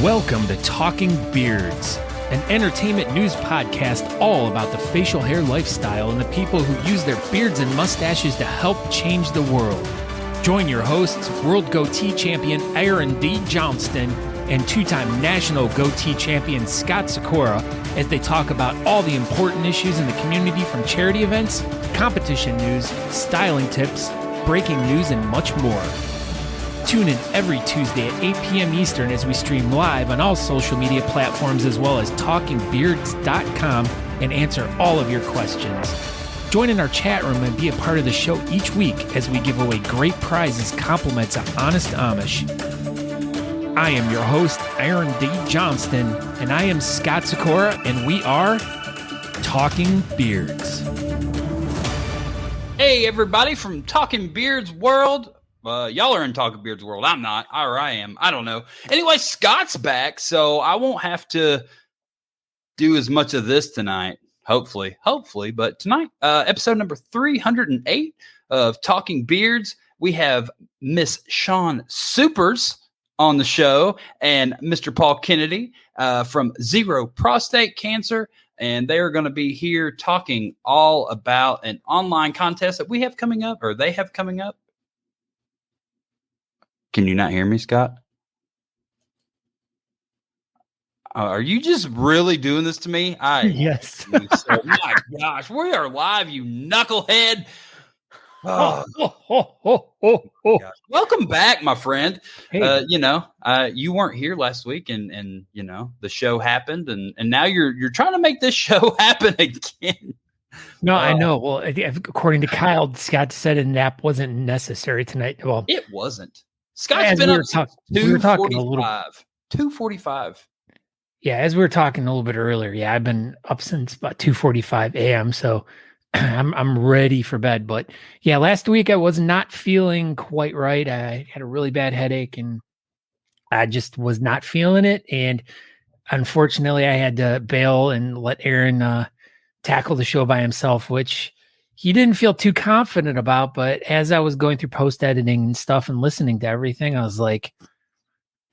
Welcome to Talking Beards, an entertainment news podcast all about the facial hair lifestyle and the people who use their beards and mustaches to help change the world. Join your hosts, World Goatee Champion Aaron D. Johnston and two-time National Goatee Champion Scott Sakura as they talk about all the important issues in the community, from charity events, competition news, styling tips, breaking news, and much more. Tune in every Tuesday at 8 p.m. Eastern as we stream live on all social media platforms as well as talkingbeards.com and answer all of your questions. Join in our chat room and be a part of the show each week as we give away great prizes, compliments of Honest Amish. I am your host, Aaron D. Johnston, and I am Scott Sakura, and we are Talking Beards. Hey, everybody from Talking Beards World. Y'all are in Talking Beards World. I'm not. Or I am. I don't know. Anyway, Scott's back, so I won't have to do as much of this tonight. Hopefully. But tonight, episode number 308 of Talking Beards, we have Miss Shawn Supers on the show and Mr. Paul Kennedy from Zero Prostate Cancer. And they are going to be here talking all about an online contest that we have coming up, or they have coming up. Can you not hear me, Scott? Are you just really doing this to me? Yes. So, my gosh, we are live, you knucklehead. Welcome back, my friend. Hey. You weren't here last week, and the show happened, and now you're trying to make this show happen again. No, I know. Well, according to Kyle, Scott said a nap wasn't necessary tonight. Well, it wasn't. Scott's been up since 2:45. Yeah, as we were talking a little bit earlier, I've been up since about 2:45 a.m. So I'm ready for bed. But yeah, last week I was not feeling quite right. I had a really bad headache and I just was not feeling it. And unfortunately, I had to bail and let Aaron tackle the show by himself, which he didn't feel too confident about. But as I was going through post editing and stuff and listening to everything, I was like,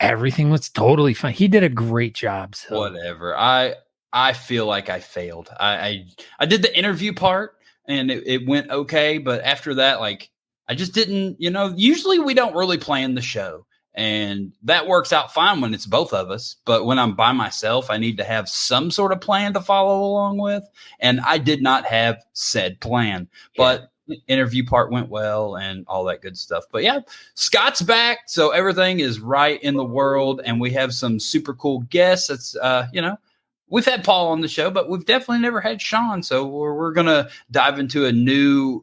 everything was totally fine. He did a great job. So whatever. I feel like I failed. I did the interview part and it went okay. But after that, like, I just didn't, usually we don't really plan the show. And that works out fine when it's both of us. But when I'm by myself, I need to have some sort of plan to follow along with. And I did not have said plan. But the interview part went well and all that good stuff. But yeah, Scott's back. So everything is right in the world. And we have some super cool guests. That's, we've had Paul on the show, but we've definitely never had Shawn. So we're going to dive into a new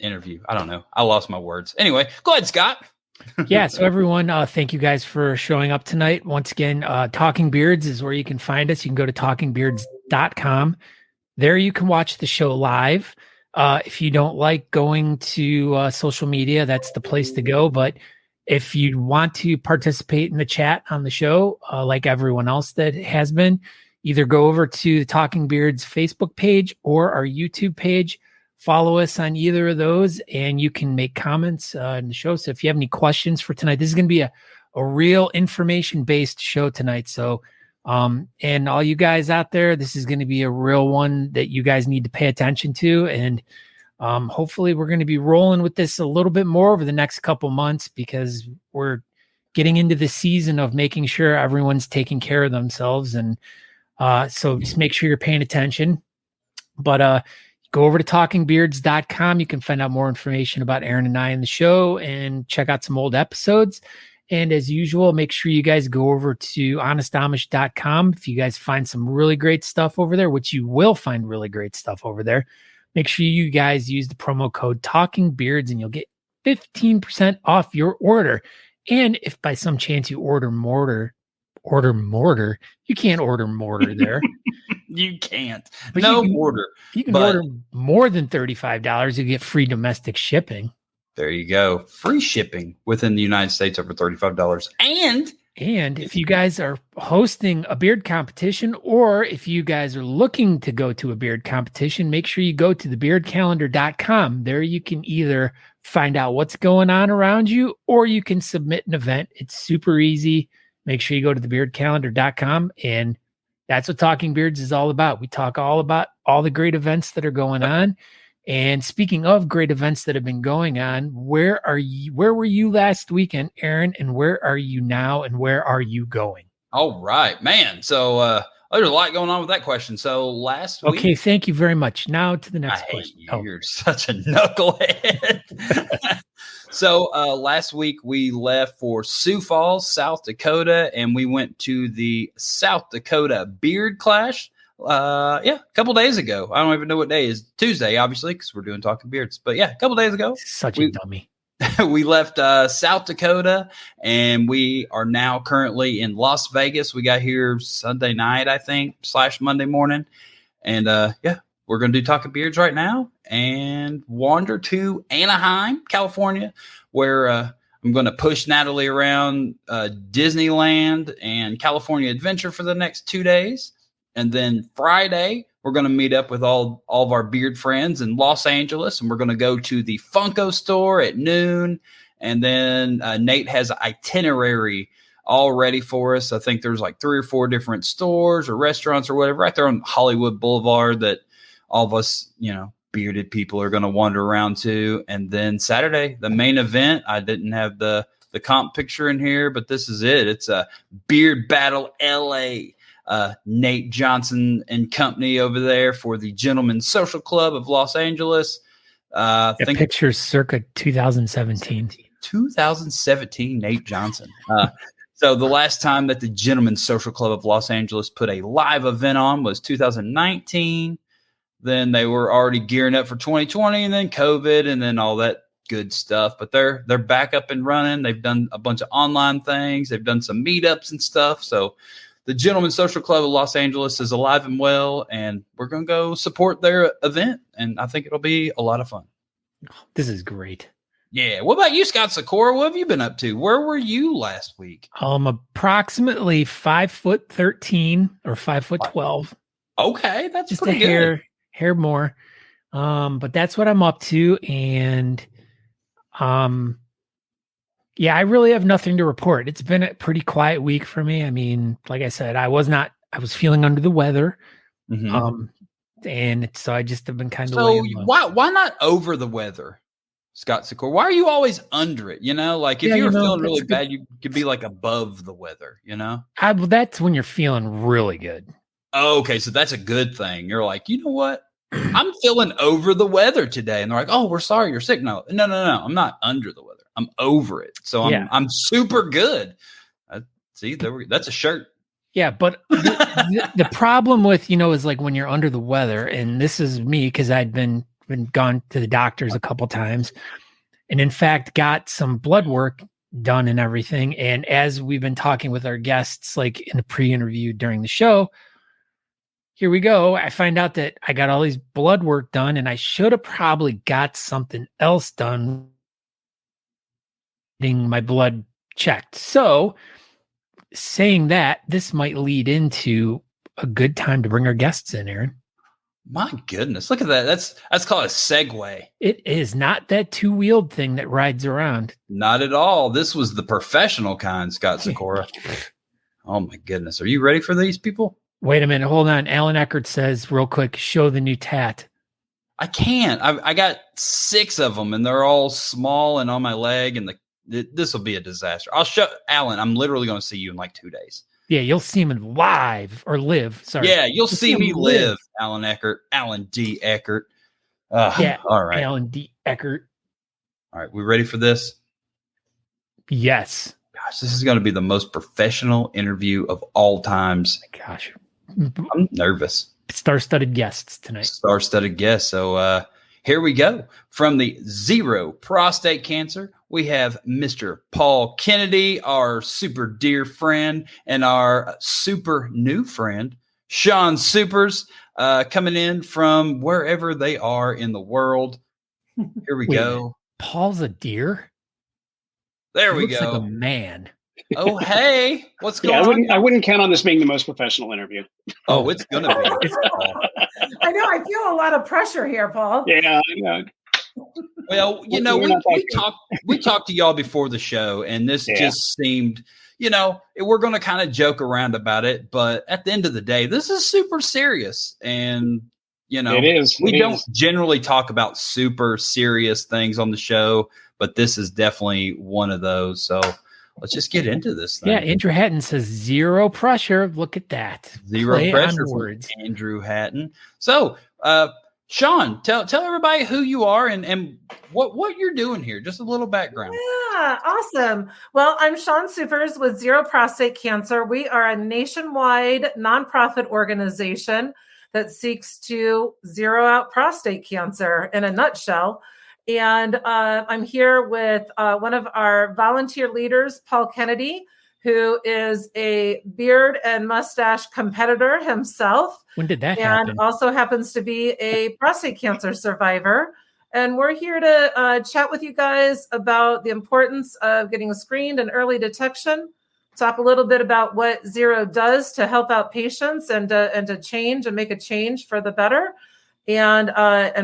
interview. I don't know. I lost my words. Anyway, go ahead, Scott. Yeah. So everyone, thank you guys for showing up tonight. Once again, Talking Beards is where you can find us. You can go to talkingbeards.com. There you can watch the show live. If you don't like going to social media, that's the place to go. But if you want to participate in the chat on the show, like everyone else that has been, either go over to the Talking Beards Facebook page or our YouTube page. Follow us on either of those, and you can make comments in the show. So if you have any questions for tonight, this is going to be a real information-based show tonight. So, and all you guys out there, this is going to be a real one that you guys need to pay attention to. And hopefully we're going to be rolling with this a little bit more over the next couple months, because we're getting into the season of making sure everyone's taking care of themselves. And so just make sure you're paying attention. But go over to talkingbeards.com. You can find out more information about Aaron and I in the show and check out some old episodes. And as usual, make sure you guys go over to honestamish.com. If you guys find some really great stuff over there, which you will find really great stuff over there, make sure you guys use the promo code TalkingBeards and you'll get 15% off your order. And if by some chance you order mortar, you can't order mortar there. You can't. But mortar. You can order more than $35. You get free domestic shipping. There you go. Free shipping within the United States over $35. And And if you guys are hosting a beard competition, or if you guys are looking to go to a beard competition, make sure you go to thebeardcalendar.com. There you can either find out what's going on around you, or you can submit an event. It's super easy. Make sure you go to thebeardcalendar.com, and that's what Talking Beards is all about. We talk all about all the great events that are going on. And speaking of great events that have been going on, where were you last weekend, Aaron? And where are you now? And where are you going? All right, man. So there's a lot going on with that question. So last week. Okay, thank you very much. Now to the next question. You're such a knucklehead. So last week we left for Sioux Falls, South Dakota, and we went to the South Dakota Beard Clash. A couple days ago. I don't even know what day it is. Tuesday, obviously, because we're doing Talking Beards. But yeah, a couple days ago. Such a dummy. We left South Dakota, and we are now currently in Las Vegas. We got here Sunday night, I think, / Monday morning. And we're going to do Talking Beards right now and wander to Anaheim, California, where I'm going to push Natalie around Disneyland and California Adventure for the next 2 days. And then Friday, we're going to meet up with all of our beard friends in Los Angeles, and we're going to go to the Funko store at noon. And then Nate has an itinerary all ready for us. I think there's like 3 or 4 different stores or restaurants or whatever right there on Hollywood Boulevard that all of us, bearded people are going to wander around to. And then Saturday, the main event, I didn't have the comp picture in here, but this is it. It's a Beard Battle LA. Nate Johnson and company over there for the Gentlemen's Social Club of Los Angeles. Pictures circa 2017. 2017, Nate Johnson. So the last time that the Gentlemen's Social Club of Los Angeles put a live event on was 2019. Then they were already gearing up for 2020, and then COVID, and then all that good stuff. But they're back up and running. They've done a bunch of online things. They've done some meetups and stuff. So the Gentlemen's Social Club of Los Angeles is alive and well, and we're going to go support their event, and I think it'll be a lot of fun. This is great. Yeah. What about you, Scott Sikora? What have you been up to? Where were you last week? Approximately 5'13" or 5'12". Okay, that's just pretty a good. hair more. But that's what I'm up to, and yeah, I really have nothing to report. It's been a pretty quiet week for me. I mean, like I said, I was feeling under the weather. Mm-hmm. And so I just have been kind of. So why not over the weather, Scott Sikora? Why are you always under it? Like if you were feeling really bad, you could be like above the weather, Well, that's when you're feeling really good. Oh, okay. So that's a good thing. You're like, you know what? I'm feeling over the weather today. And they're like, oh, we're sorry you're sick. No. I'm not under the weather. I'm over it. So I'm super good. See, that's a shirt. Yeah. But the problem with, is like when you're under the weather, and this is me, because I'd been gone to the doctors a couple times, and in fact got some blood work done and everything. And as we've been talking with our guests, like in the pre-interview during the show, here we go. I find out that I got all these blood work done, and I should have probably got something else done, getting my blood checked. So saying that, this might lead into a good time to bring our guests in, Aaron. My goodness. Look at that. That's called a segue. It is not that 2-wheeled thing that rides around. Not at all. This was the professional kind, Scott Sikora. Oh my goodness. Are you ready for these people? Wait a minute. Hold on. Alan Eckert says real quick, show the new tat. I can't. I got 6 of them, and they're all small and on my leg, and this will be a disaster. I'll show Alan. I'm literally going to see you in like 2 days. Yeah, you'll see him live or live. Sorry. Yeah, you'll see me live. Alan Eckert. Alan D. Eckert. Yeah. All right. Alan D. Eckert. All right. We ready for this? Yes. Gosh, this is going to be the most professional interview of all times. Oh my gosh. I'm nervous. Star-studded guests tonight. Star-studded guests. So here we go. From the Zero Prostate Cancer, we have Mr. Paul Kennedy, our super dear friend, and our super new friend, Shawn Supers, coming in from wherever they are in the world. Here we go. Paul's a deer? There we go. Looks like a man. Oh, hey, what's going Yeah, on? I wouldn't count on this being the most professional interview. Oh, it's gonna be. I know. I feel a lot of pressure here, Paul. Yeah, Well, We're not that we talked to y'all before the show, and this Yeah. just seemed, we're going to kind of joke around about it, but at the end of the day, this is super serious, and It is. We It don't is. generally talk about super serious things on the show, but this is definitely one of those. So let's just get into this thing. Yeah, Andrew Hatton says zero pressure. Look at that. Zero Play pressure on from words. Andrew Hatton. So, Shawn, tell everybody who you are and what you're doing here. Just a little background. Yeah, awesome. Well, I'm Shawn Supers with Zero Prostate Cancer. We are a nationwide nonprofit organization that seeks to zero out prostate cancer in a nutshell. And I'm here with one of our volunteer leaders, Paul Kennedy, who is a beard and mustache competitor himself. When did that and happen? also happens to be a prostate cancer survivor. And we're here to chat with you guys about the importance of getting screened and early detection, talk a little bit about what Zero does to help out patients and to change and make a change for the better. And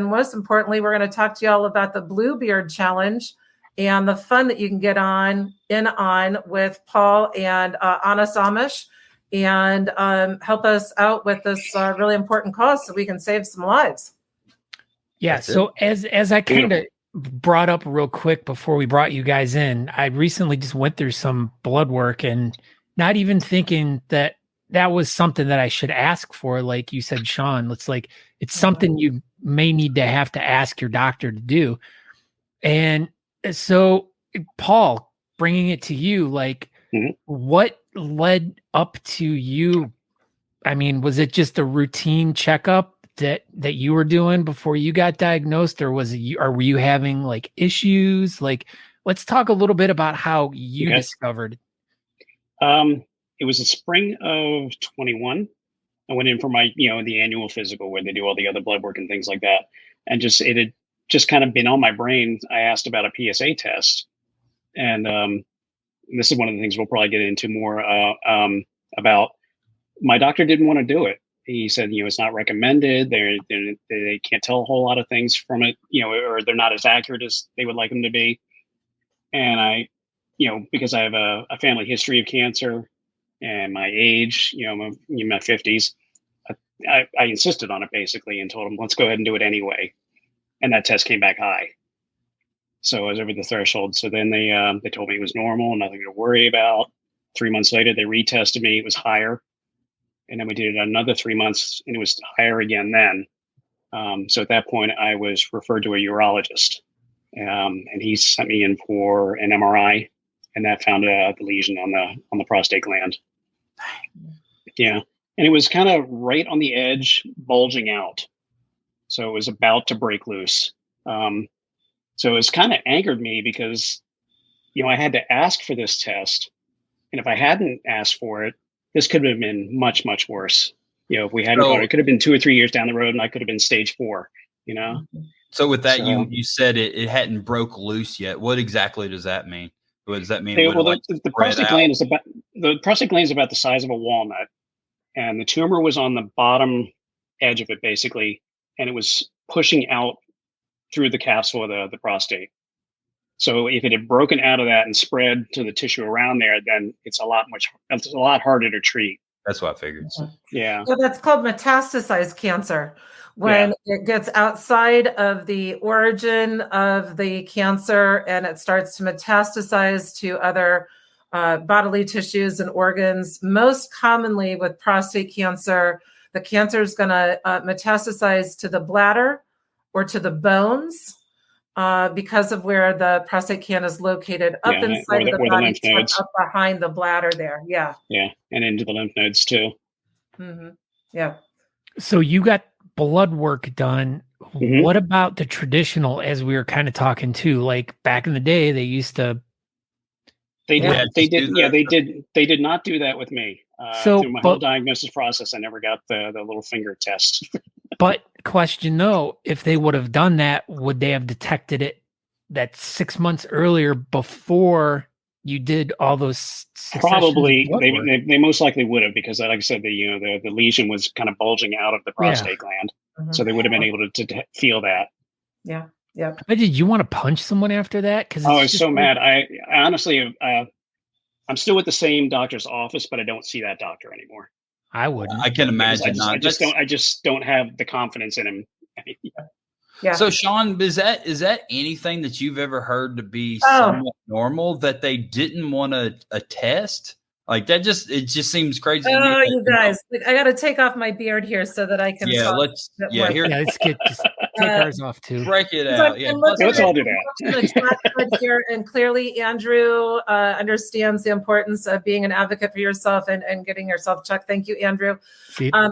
most importantly, we're going to talk to y'all about the Bluebeard Challenge and the fun that you can get on with Paul and Anna Samish, and help us out with this really important cause so we can save some lives. Yeah. That's So as I kind of brought up real quick before we brought you guys in, I recently just went through some blood work and not even thinking that was something that I should ask for. Like you said, Shawn, it's something you may need to have to ask your doctor to do. And so, Paul, bringing it to you, what led up to you? I mean, was it just a routine checkup that you were doing before you got diagnosed, or were you having issues? Let's talk a little bit about how you discovered. It was the spring of 21. I went in for my, the annual physical where they do all the other blood work and things like that. And it had just kind of been on my brain. I asked about a PSA test. And this is one of the things we'll probably get into more about. My doctor didn't want to do it. He said, it's not recommended. They can't tell a whole lot of things from it, or they're not as accurate as they would like them to be. And I, because I have a family history of cancer and my age, I'm in my 50s, I insisted on it basically and told him, let's go ahead and do it anyway. And that test came back high. So I was over the threshold. So then they told me it was normal, nothing to worry about. 3 months later, they retested me. It was higher. And then we did it another 3 months and it was higher again then. So at that point, I was referred to a urologist. And he sent me in for an MRI, and that found the lesion on the prostate gland. Yeah. And it was kind of right on the edge, bulging out. So it was about to break loose. So it's kind of angered me because, I had to ask for this test. And if I hadn't asked for it, this could have been much, much worse. If we hadn't gone, it could have been 2 or 3 years down the road and I could have been stage 4, So with that, you said it hadn't broke loose yet. What exactly does that mean? What does that mean? The prostate gland is about the size of a walnut, and the tumor was on the bottom edge of it basically, and it was pushing out through the capsule of the prostate. So if it had broken out of that and spread to the tissue around there, then it's a lot harder to treat. That's what I figured. Yeah. So that's called metastasized cancer. When it gets outside of the origin of the cancer and it starts to metastasize to other bodily tissues and organs. Most commonly with prostate cancer, the cancer is going to metastasize to the bladder or to the bones because of where the prostate can is located up inside of the body, up behind the bladder there. Yeah. Yeah. And into the lymph nodes too. Mm-hmm. Yeah. So you got blood work done. Mm-hmm. What about the traditional, as we were kind of talking too, back in the day, they used to. They did not do that with me. Through my whole diagnosis process, I never got the little finger test. But question though, if they would have done that, would they have detected it that 6 months earlier before you did all those successions of Probably blood work. they most likely would have, because like I said, the lesion was kind of bulging out of the prostate gland, so they would have been able to feel that. Yeah. Yeah. Did you want to punch someone after that? Because I was so mad. I honestly, I'm still with the same doctor's office, but I don't see that doctor anymore. I wouldn't. I can imagine I just don't have the confidence in him. Yeah. So Shawn, is that anything that you've ever heard to be somewhat normal that they didn't want to test? Like it just seems crazy. Oh, you guys, I got to take off my beard here so that I can. Yeah, let's take ours off too. Break it out. Yeah, let's all do that. Here, and clearly, Andrew understands the importance of being an advocate for yourself and getting yourself checked. Thank you, Andrew.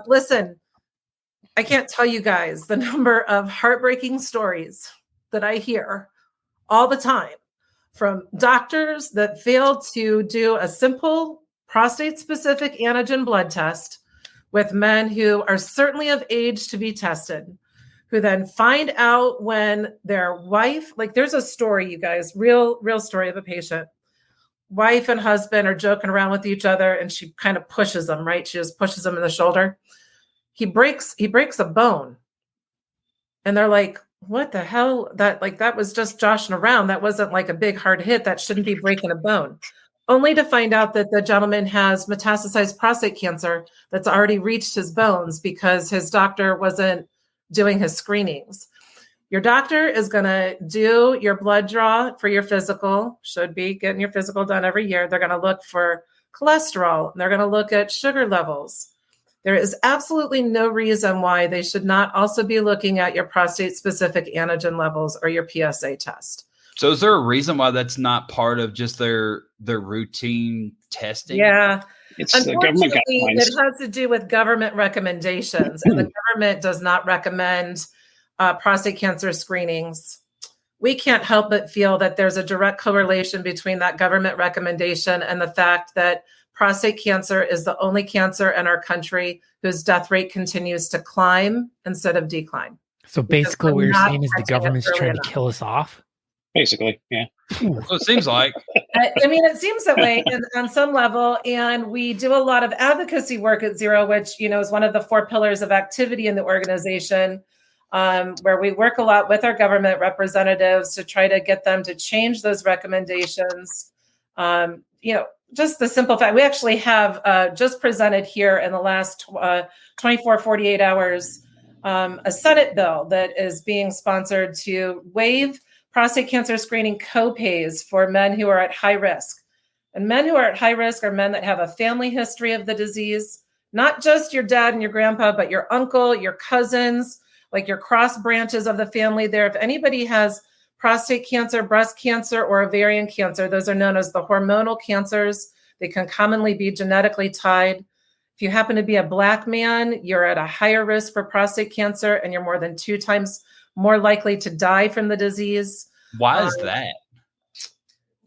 Listen, I can't tell you guys the number of heartbreaking stories that I hear all the time from doctors that fail to do a simple prostate-specific antigen blood test with men who are certainly of age to be tested, who then find out when their wife, like there's a story, you guys, real story of a patient. Wife and husband are joking around with each other and she kind of pushes them, right? She just pushes him in the shoulder. He breaks a bone. And they're like, what the hell? That was just joshing around. That wasn't like a big hard hit. That shouldn't be breaking a bone. Only to find out that the gentleman has metastasized prostate cancer that's already reached his bones because his doctor wasn't doing his screenings. Your doctor is going to do your blood draw for your physical, should be getting your physical done every year. They're going to look for cholesterol. And they're going to look at sugar levels. There is absolutely no reason why they should not also be looking at your prostate-specific antigen levels or your PSA test. So is there a reason why that's not part of just their routine testing? Yeah. It's the government guidelines. It has to do with government recommendations, and the government does not recommend prostate cancer screenings. We can't help but feel that there's a direct correlation between that government recommendation and the fact that prostate cancer is the only cancer in our country whose death rate continues to climb instead of decline. So basically what you're saying is the government's trying to kill us off? Basically, yeah. So it seems like. I mean, it seems that way on some level. And we do a lot of advocacy work at Zero, which, is one of the 4 pillars of activity in the organization, where we work a lot with our government representatives to try to get them to change those recommendations. Just the simple fact, we actually have just presented here in the last 24, 48 hours, a Senate bill that is being sponsored to waive prostate cancer screening copays for men who are at high risk. And men who are at high risk are men that have a family history of the disease, not just your dad and your grandpa, but your uncle, your cousins, like your cross branches of the family there. If anybody has prostate cancer, breast cancer, or ovarian cancer, those are known as the hormonal cancers. They can commonly be genetically tied. If you happen to be a Black man, you're at a higher risk for prostate cancer, and you're more than 2 times more likely to die from the disease. Why is that?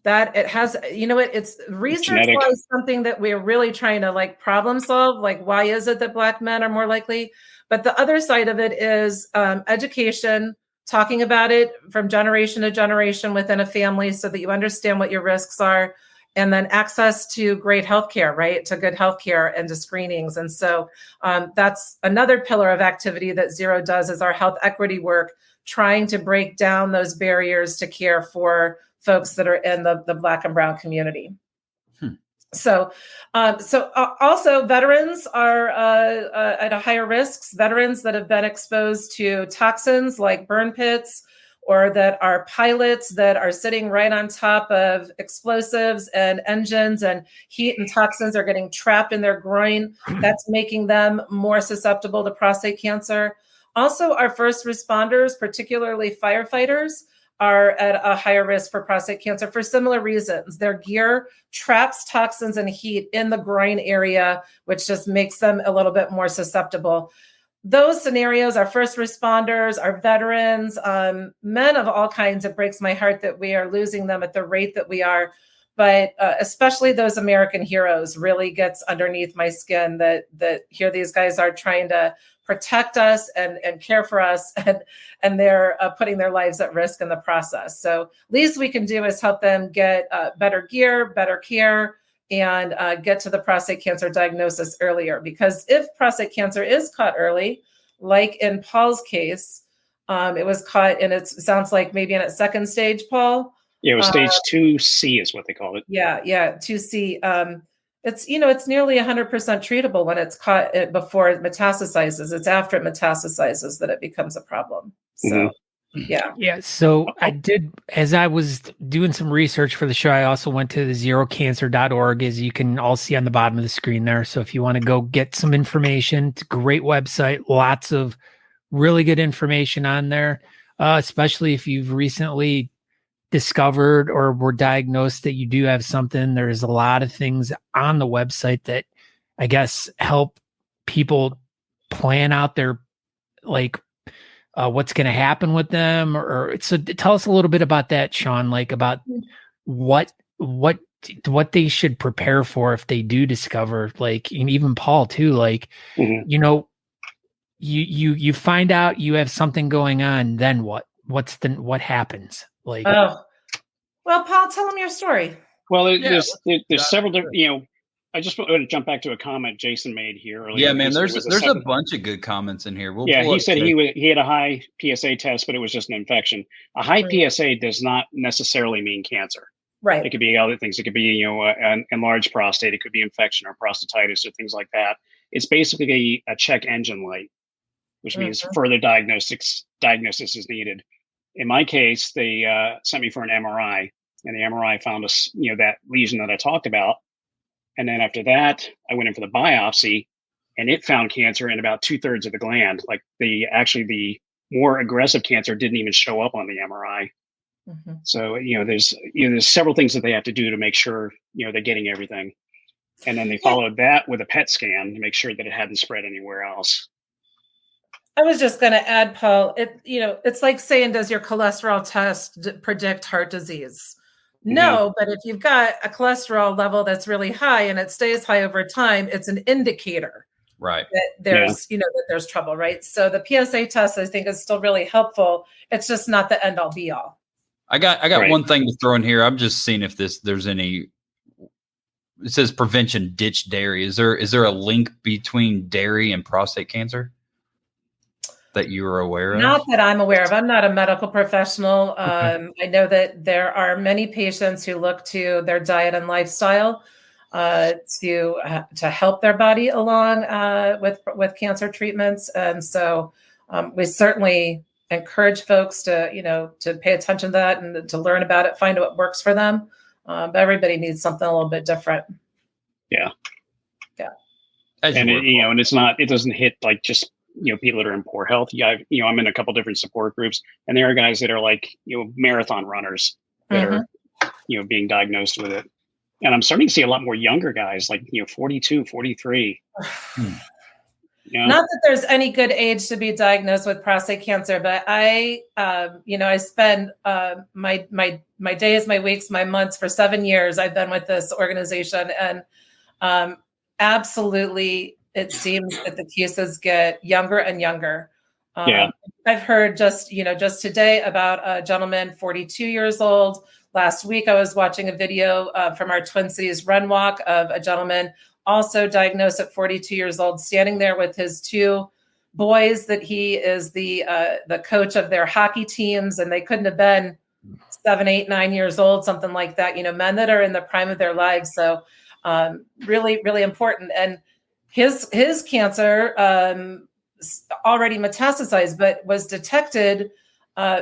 That it has, it's research-wise something that we're really trying to problem solve. Like, why is it that Black men are more likely? But the other side of it is education, talking about it from generation to generation within a family so that you understand what your risks are, and then access to great healthcare, right? To good healthcare and to screenings. And so that's another pillar of activity that Zero does, is our health equity work, trying to break down those barriers to care for folks that are in the Black and brown community. So also veterans are at a higher risk. Veterans that have been exposed to toxins like burn pits, or that are pilots that are sitting right on top of explosives and engines, and heat and toxins are getting trapped in their groin. That's making them more susceptible to prostate cancer. Also, our first responders, particularly firefighters, are at a higher risk for prostate cancer for similar reasons. Their gear traps toxins and heat in the groin area, which just makes them a little bit more susceptible. Those scenarios, our first responders, our veterans, men of all kinds, it breaks my heart that we are losing them at the rate that we are. but especially those American heroes really gets underneath my skin that here these guys are trying to protect us and care for us, and they're putting their lives at risk in the process. So least we can do is help them get better gear, better care, and get to the prostate cancer diagnosis earlier. Because if prostate cancer is caught early, like in Paul's case, it was caught in, it sounds like maybe in its second stage, Paul. Yeah, it was stage 2C is what they call it. Yeah, 2C. It's nearly 100% treatable when it's caught before it metastasizes. It's after it metastasizes that it becomes a problem. So, yeah. So I did, as I was doing some research for the show, I also went to the zerocancer.org, as you can all see on the bottom of the screen there. So if you want to go get some information, it's a great website. Lots of really good information on there, especially if you've recently discovered or were diagnosed that you do have something. There's a lot of things on the website that I guess help people plan out their what's going to happen with them. Or so tell us a little bit about that, Shawn, like about what they should prepare for if they do discover, like, and even Paul too, like, you know, you find out you have something going on, then what happens? Like, well, Paul, tell them your story. Well, there's several different, I just want to jump back to a comment Jason made here earlier. Yeah, man, there's a bunch of good comments in here. He said he had a high PSA test, but it was just an infection. A high PSA does not necessarily mean cancer. Right. It could be other things. It could be, an enlarged prostate. It could be infection or prostatitis or things like that. It's basically a check engine light, which means further diagnosis is needed. In my case, they sent me for an MRI, and the MRI found that lesion that I talked about. And then after that, I went in for the biopsy, and it found cancer in about 2/3 of the gland. Like the more aggressive cancer didn't even show up on the MRI. So there's several things that they have to do to make sure they're getting everything. And then they followed that with a PET scan to make sure that it hadn't spread anywhere else. I was just going to add, Paul, it's like saying, does your cholesterol test predict heart disease? No, but if you've got a cholesterol level that's really high and it stays high over time, it's an indicator, right, that there's that there's trouble, right? So the PSA test, I think, is still really helpful. It's just not the end all be all. I got one thing to throw in here. I'm just seeing if there's any. It says prevention, ditch dairy. Is there a link between dairy and prostate cancer that you are aware of? Not that I'm aware of. I'm not a medical professional. I know that there are many patients who look to their diet and lifestyle to help their body along with cancer treatments, and so we certainly encourage folks to pay attention to that and to learn about it, find out what works for them. But everybody needs something a little bit different. Yeah. And and it's not. It doesn't hit like just people that are in poor health. I'm in a couple different support groups, and there are guys that are like marathon runners that are being diagnosed with it. And I'm starting to see a lot more younger guys, like 42, 43. Not that there's any good age to be diagnosed with prostate cancer, but I spend my days, my weeks, my months for 7 years. I've been with this organization, and absolutely, it seems that the cases get younger and younger. I've heard just today about a gentleman, 42 years old. Last week, I was watching a video from our Twin Cities Run Walk of a gentleman also diagnosed at 42 years old, standing there with his two boys that he is the coach of their hockey teams, and they couldn't have been 7, 8, 9 years old, something like that. Men that are in the prime of their lives. So really, really important. And his cancer already metastasized, but was detected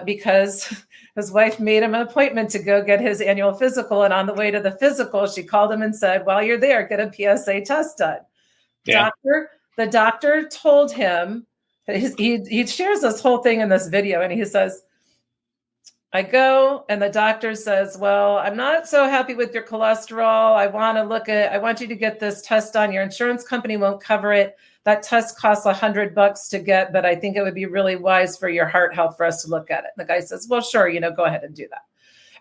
because his wife made him an appointment to go get his annual physical. And on the way to the physical, she called him and said, while you're there, get a PSA test done. Yeah. The doctor told him, he shares this whole thing in this video, and he says, I go, and the doctor says, well, I'm not so happy with your cholesterol. I want you to get this test done. Your insurance company won't cover it. That test costs $100 to get, but I think it would be really wise for your heart health for us to look at it. And the guy says, well, sure, go ahead and do that.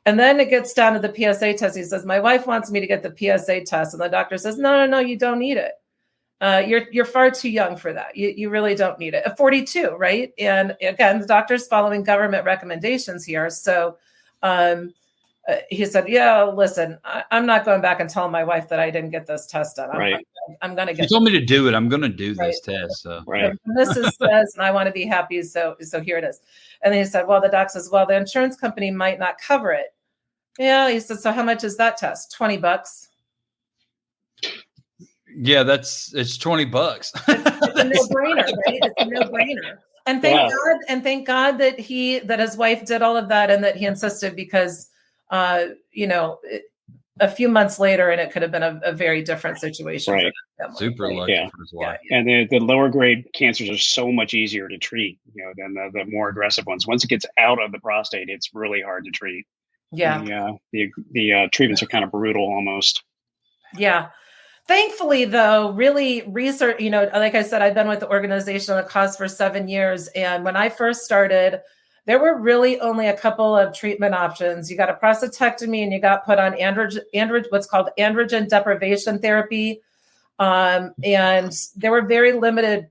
And then it gets down to the PSA test. He says, my wife wants me to get the PSA test. And the doctor says, no, you don't need it. You're far too young for that. You really don't need it. At 42, right? And again, the doctor's following government recommendations here. So he said, yeah, listen, I'm not going back and telling my wife that I didn't get this test done. I'm going to get She told me to do it. I'm going to do this test. So. Right. This says, and I want to be happy. So here it is. And then he said, well, the doc says, well, the insurance company might not cover it. Yeah. He said, so how much is that test? $20. Yeah, it's $20. It's a no-brainer, right? It's a no-brainer. And thank God that his wife did all of that and that he insisted, because a few months later, and it could have been a very different situation. Right. Super lucky for his wife. Yeah. And the lower grade cancers are so much easier to treat, than the more aggressive ones. Once it gets out of the prostate, it's really hard to treat. Yeah. The treatments are kind of brutal almost. Yeah. Thankfully, though, really research, like I said, I've been with the organization on the cause for 7 years. And when I first started, there were really only a couple of treatment options. You got a prostatectomy and you got put on what's called androgen deprivation therapy. And there were very limited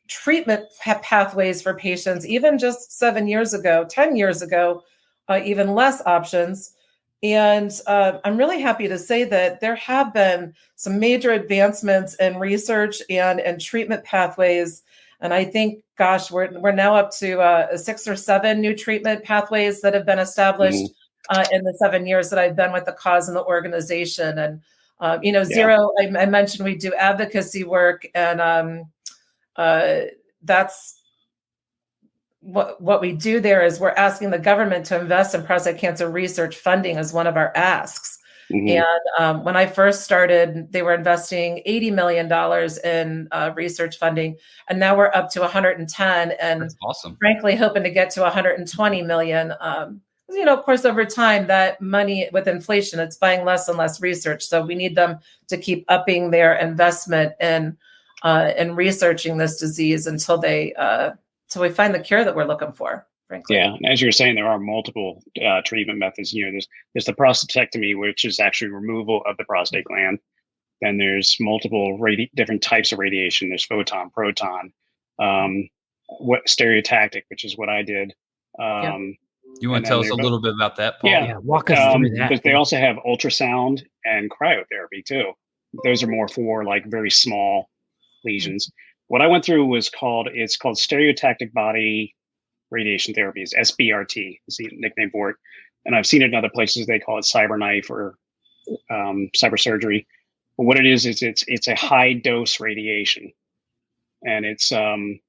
treatment pathways for patients, even just 7 years ago, 10 years ago, even less options. And I'm really happy to say that there have been some major advancements in research and treatment pathways. And I think, gosh, we're now up to 6 or 7 new treatment pathways that have been established in the 7 years that I've been with the cause and the organization. And Zero, I mentioned we do advocacy work, and that's what we do there is we're asking the government to invest in prostate cancer research funding as one of our asks. Mm-hmm. And when I first started, they were investing $80 million in research funding, and now we're up to 110. And that's awesome. Frankly, hoping to get to 120 million. Of course, over time, that money with inflation, it's buying less and less research. So we need them to keep upping their investment in researching this disease until we find the cure that we're looking for. Frankly. Yeah, and as you're saying, there are multiple treatment methods. There's the prostatectomy, which is actually removal of the prostate gland. Then there's multiple different types of radiation. There's photon, proton, stereotactic, which is what I did. You want to tell us a little bit about that, Paul? Yeah, walk us through that. But they also have ultrasound and cryotherapy too. Those are more for like very small lesions. What I went through it's called stereotactic body radiation therapy. Is SBRT is the nickname for it. And I've seen it in other places. They call it cyberknife or cyber surgery. But what it is it's a high dose radiation. And it's only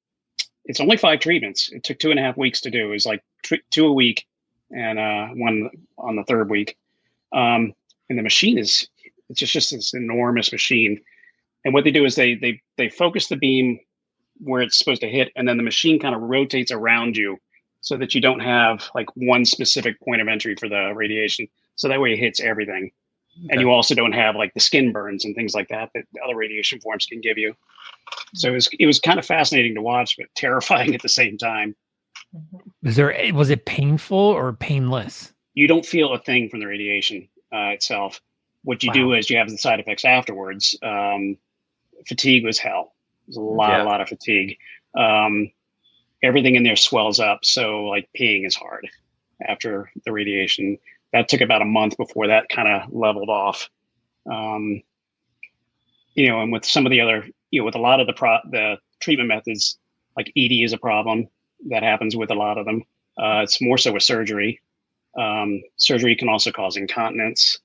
5 treatments. It took 2.5 weeks to do. It was like 2 a week and one on the 3rd week. And the machine it's just this enormous machine. And what they do is they focus the beam where it's supposed to hit, and then the machine kind of rotates around you so that you don't have like one specific point of entry for the radiation. So that way it hits everything. Okay. And you also don't have like the skin burns and things like that other radiation forms can give you. So it was kind of fascinating to watch, but terrifying at the same time. Was it painful or painless? You don't feel a thing from the radiation itself. What you do is you have the side effects afterwards. Fatigue was hell. There's a lot of fatigue. Everything in there swells up. So like peeing is hard after the radiation. That took about a month before that kind of leveled off. And with some of the other, with a lot of the treatment methods, like ED is a problem that happens with a lot of them. It's more so with surgery. Surgery can also cause incontinence.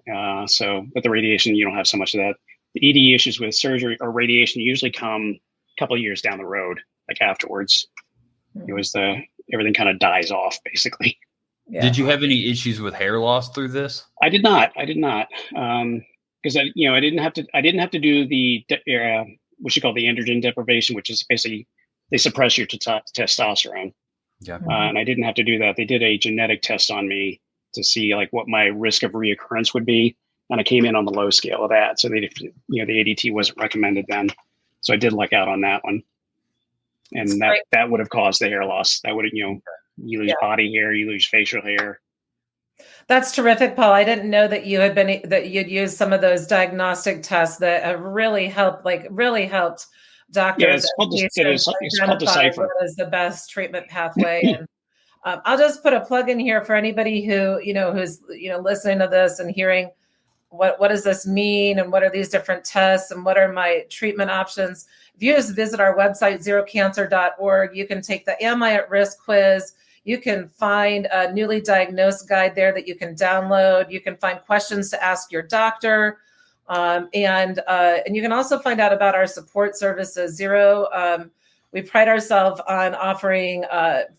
But the radiation, you don't have so much of that. The ED issues with surgery or radiation usually come a couple of years down the road, like afterwards. It was everything kind of dies off basically. Yeah. Did you have any issues with hair loss through this? I did not. Because I didn't have to do the what you call the androgen deprivation, which is basically they suppress your testosterone. Yeah. And I didn't have to do that. They did a genetic test on me to see like what my risk of reoccurrence would be. And I came in on the low scale of that. So the ADT wasn't recommended then. So I did luck out on that one. And that would have caused the hair loss. That would have, you lose body hair, you lose facial hair. That's terrific, Paul. I didn't know that you'd used some of those diagnostic tests that have really helped Yeah, doctors and patients it's called identify Decipher. what is the best treatment pathway. And I'll just put a plug in here for anybody who's listening to this and hearing what does this mean and what are these different tests and what are my treatment options. If you just visit our website, zerocancer.org, you can take the Am I at Risk quiz. You can find a newly diagnosed guide there that you can download. You can find questions to ask your doctor. And you can also find out about our support services. We pride ourselves on offering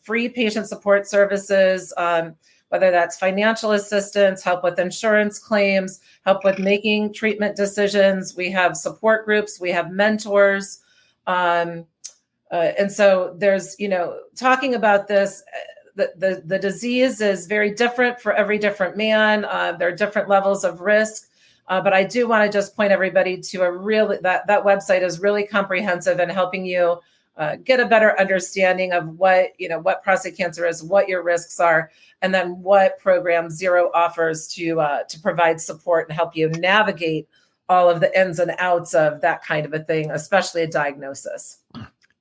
free patient support services, whether that's financial assistance, help with insurance claims, help with making treatment decisions. We have support groups, we have mentors. And so there's, talking about this, the disease is very different for every different man. There are different levels of risk. But I do want to just point everybody to that website is really comprehensive in helping you get a better understanding of what prostate cancer is, what your risks are, and then what program Zero offers to provide support and help you navigate all of the ins and outs of that kind of a thing, especially a diagnosis.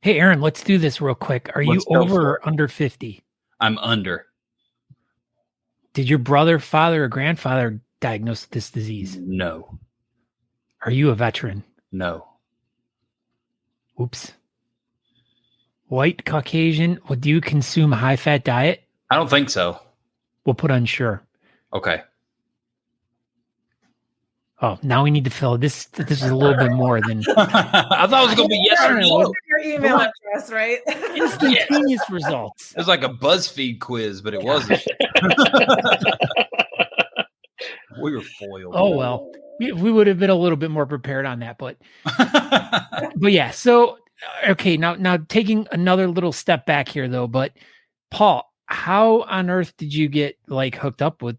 Hey, Aaron, let's do this real quick. Are you over or under 50? I'm under. Did your brother, father, or grandfather diagnose this disease? No. Are you a veteran? No. Oops. White, Caucasian. Well, do you consume a high-fat diet? I don't think so. We'll put unsure. Okay. Oh, now we need to fill this. This is a little bit more than. I thought it was going to be yes or no. Your email address, right? Instantaneous results. It was like a BuzzFeed quiz, but it wasn't. We were foiled. Oh, well, we would have been a little bit more prepared on that, but yeah. So, okay. Now taking another little step back here though, but Paul, how on earth did you get hooked up with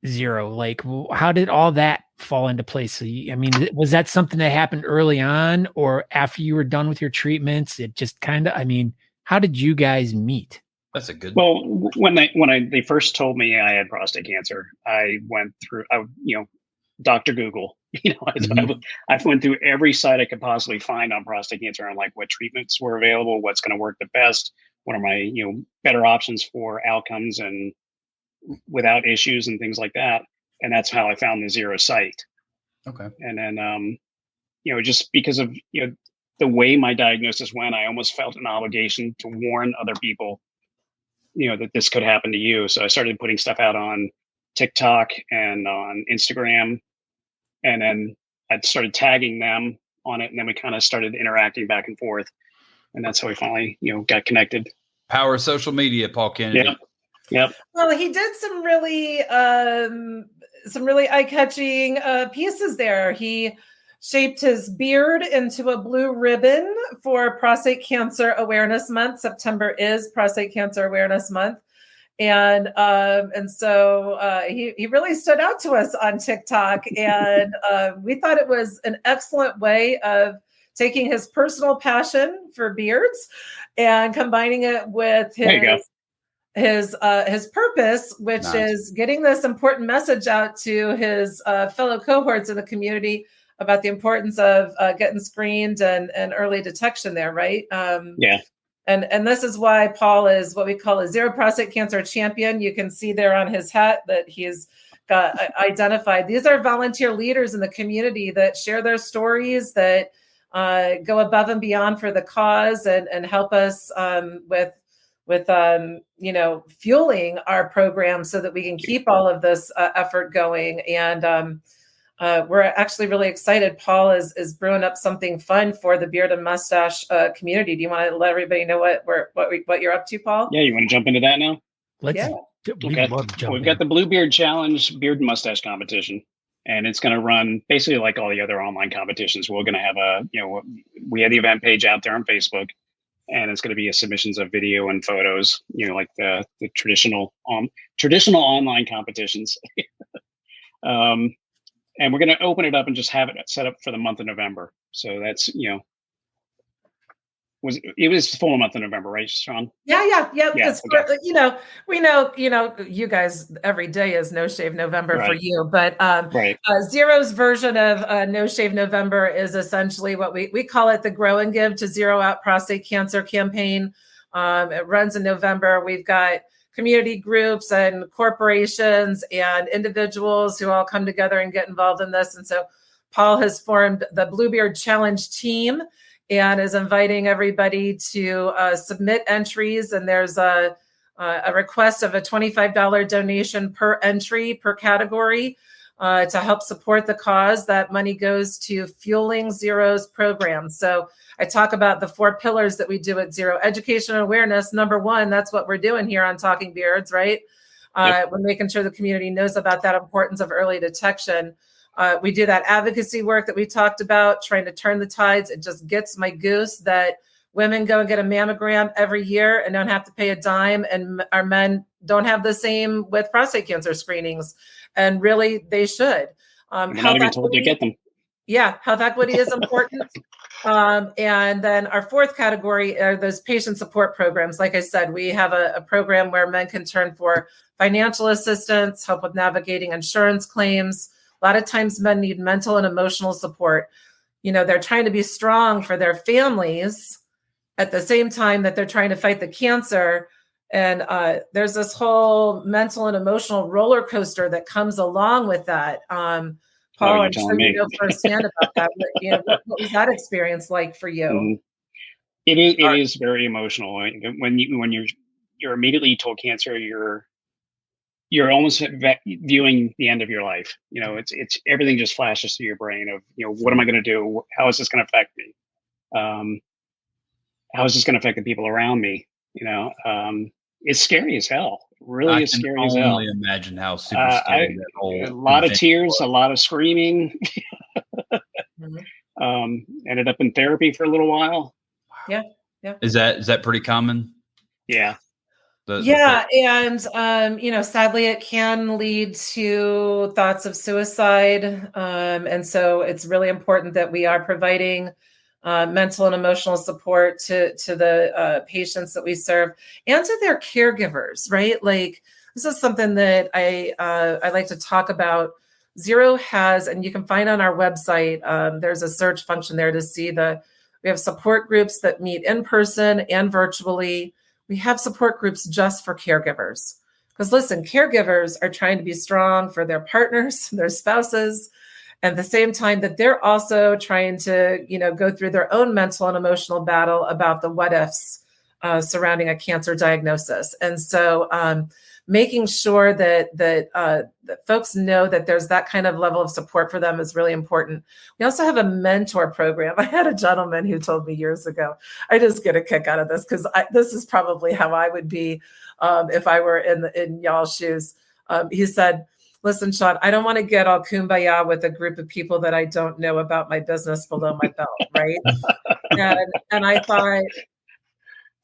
Zero? How did all that fall into place? So, was that something that happened early on or after you were done with your treatments? It just how did you guys meet? That's a good. Well, when they first told me I had prostate cancer, I went through, Dr. Google. I went through every site I could possibly find on prostate cancer on what treatments were available, what's going to work the best, what are my better options for outcomes and without issues and things like that. And that's how I found the Zero site. Okay. And then just because of the way my diagnosis went, I almost felt an obligation to warn other people that this could happen to you. So I started putting stuff out on TikTok and on Instagram, and then I started tagging them on it, and then we kind of started interacting back and forth, and that's how we finally got connected. Power of social media, Paul Kennedy. Yep. Well, he did some really eye-catching pieces there. He shaped his beard into a blue ribbon for Prostate Cancer Awareness Month. September is Prostate Cancer Awareness Month. And so he really stood out to us on TikTok. And we thought it was an excellent way of taking his personal passion for beards and combining it with his purpose, which is getting this important message out to his fellow cohorts in the community about the importance of getting screened and early detection there, right? And this is why Paul is what we call a Zero Prostate Cancer champion. You can see there on his hat that he's got identified. These are volunteer leaders in the community that share their stories, that go above and beyond for the cause and help us with fueling our program so that we can keep all of this effort going. And we're actually really excited. Paul is brewing up something fun for the beard and mustache community. Do you want to let everybody know what you're up to, Paul? Yeah, you want to jump into that now? We've got the Blue Beard Challenge beard and mustache competition, and it's going to run basically like all the other online competitions. We're going to have we have the event page out there on Facebook, and it's going to be submissions of video and photos, like the traditional online competitions. And we're going to open it up and just have it set up for the month of November. So that's, it was the full month of November, right, Shawn? Yeah. Yeah, Because okay. we know, you guys, every day is No Shave November for Right. you. But Right. Zero's version of No Shave November is essentially what we call it the Grow and Give to Zero Out Prostate Cancer campaign. It runs in November. We've got community groups and corporations and individuals who all come together and get involved in this. And so Paul has formed the Bluebeard Challenge team and is inviting everybody to submit entries. And there's a request of a $25 donation per entry per category to help support the cause. That money goes to Fueling Zero's program. So I talk about the 4 pillars that we do at Zero: education and awareness. Number 1, that's what we're doing here on Talking Beards, right? Yep. We're making sure the community knows about that importance of early detection. We do that advocacy work that we talked about, trying to turn the tides. It just gets my goose that women go and get a mammogram every year and don't have to pay a dime, and our men don't have the same with prostate cancer screenings. And really, they should. We're not even told to get them. Yeah, health equity is important. And then our 4th category are those patient support programs. Like I said, we have a program where men can turn for financial assistance, help with navigating insurance claims. A lot of times men need mental and emotional support. They're trying to be strong for their families at the same time that they're trying to fight the cancer. And there's this whole mental and emotional roller coaster that comes along with that. Paul, I'm sure you know firsthand about that. What was that experience like for you? Mm-hmm. It is very emotional. When you're immediately told cancer, you're almost viewing the end of your life. It's everything just flashes through your brain of, what am I going to do? How is this going to affect me? How is this going to affect the people around me? It's scary as hell. It really is scary as hell. I can only imagine how super scary that whole a lot of tears, a lot of screaming. Ended up in therapy for a little while. Yeah. Is that pretty common? Yeah. And sadly, it can lead to thoughts of suicide. And so it's really important that we are providing mental and emotional support to the patients that we serve and to their caregivers, right? Like, this is something that I like to talk about. Zero has, and you can find on our website, there's a search function there to see we have support groups that meet in person and virtually. We have support groups just for caregivers. Because listen, caregivers are trying to be strong for their partners, their spouses, at the same time that they're also trying to, go through their own mental and emotional battle about the what ifs surrounding a cancer diagnosis. And so making sure that folks know that there's that kind of level of support for them is really important. We also have a mentor program. I had a gentleman who told me years ago, I just get a kick out of this because this is probably how I would be if I were in y'all's shoes. He said, listen, Shawn, I don't want to get all kumbaya with a group of people that I don't know about my business below my belt, right? and I thought,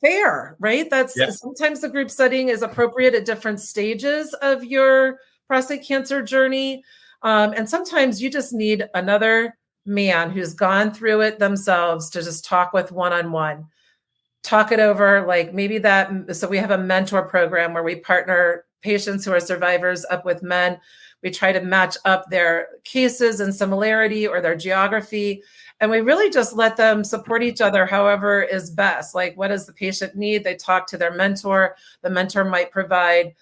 fair, right? Sometimes the group setting is appropriate at different stages of your prostate cancer journey. And sometimes you just need another man who's gone through it themselves to just talk with one-on-one. Talk it over, like maybe so we have a mentor program where we partner patients who are survivors up with men. We try to match up their cases and similarity or their geography. And we really just let them support each other however is best. Like, what does the patient need? They talk to their mentor. The mentor might provide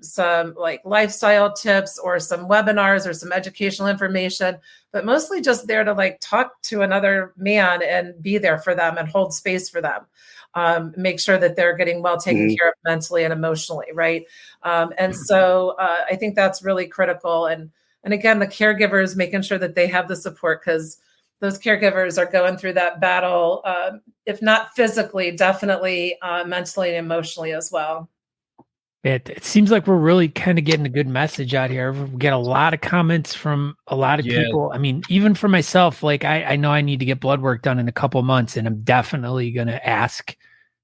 some like lifestyle tips or some webinars or some educational information, but mostly just there to like talk to another man and be there for them and hold space for them. Make sure that they're getting well taken care of mentally and emotionally, right? And so I think that's really critical. And again, the caregivers making sure that they have the support, because those caregivers are going through that battle, if not physically, definitely mentally and emotionally as well. It seems like we're really kind of getting a good message out here. We get a lot of comments from a lot of people. I mean, even for myself, like I know I need to get blood work done in a couple months, and I'm definitely going to ask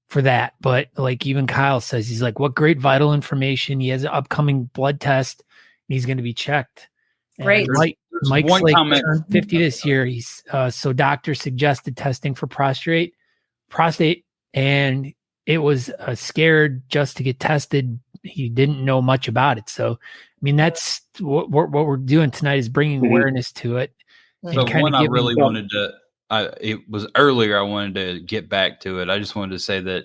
for that. But like even Kyle says, he's like, what great vital information. He has an upcoming blood test. And he's going to be checked. Great. Mike's like turned 50 this year. He's so doctor suggested testing for prostate prostate, and it was scared just to get tested. He didn't know much about it. So, I mean, that's what we're doing tonight is bringing awareness to it. So one I really wanted to, it was earlier. I wanted to get back to it. I just wanted to say that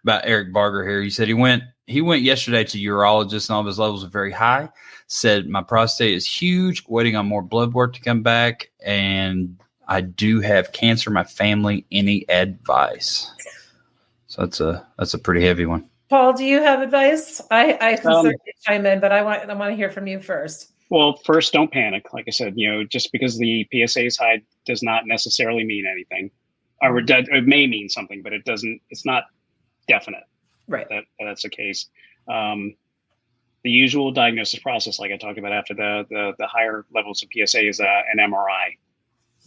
about Eric Barger here. He said he went yesterday to urologist and all of his levels are very high. Said my prostate is huge, waiting on more blood work to come back. And I do have cancer in my family. Any advice? So that's a pretty heavy one. Paul, do you have advice? I can certainly chime in, but I want to hear from you first. Well, first, don't panic. Like I said, just because the PSA is high does not necessarily mean anything, or it may mean something, but it doesn't. It's not definite. Right. That's the case. The usual diagnosis process, like I talked about after the higher levels of PSA, is an MRI.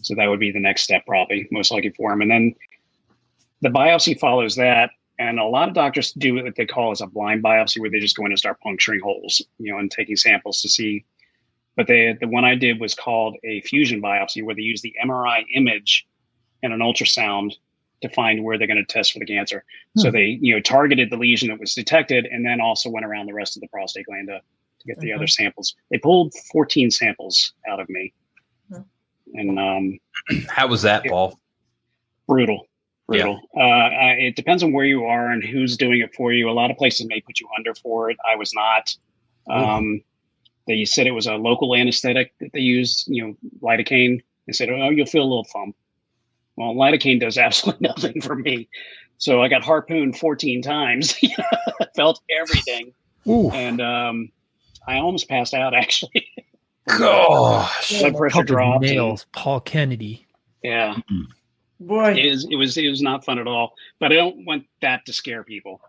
So that would be the next step, probably most likely for him, and then the biopsy follows that. And a lot of doctors do what they call as a blind biopsy, where they just go in and start puncturing holes, and taking samples to see. But the one I did was called a fusion biopsy, where they use the MRI image and an ultrasound to find where they're going to test for the cancer. So they, targeted the lesion that was detected, and then also went around the rest of the prostate gland to get the other samples. They pulled 14 samples out of me. And how was that, Paul? Brutal. Yeah. It depends on where you are and who's doing it for you. A lot of places may put you under for it. I was not. They said it was a local anesthetic that they used, lidocaine. They said, oh, you'll feel a little thump. Well, lidocaine does absolutely nothing for me. So I got harpooned 14 times. I felt everything. Ooh. And I almost passed out, actually. Gosh. Blood pressure dropped. Nails, Paul Kennedy. Yeah. Mm-hmm. Boy, it was not fun at all. But I don't want that to scare people.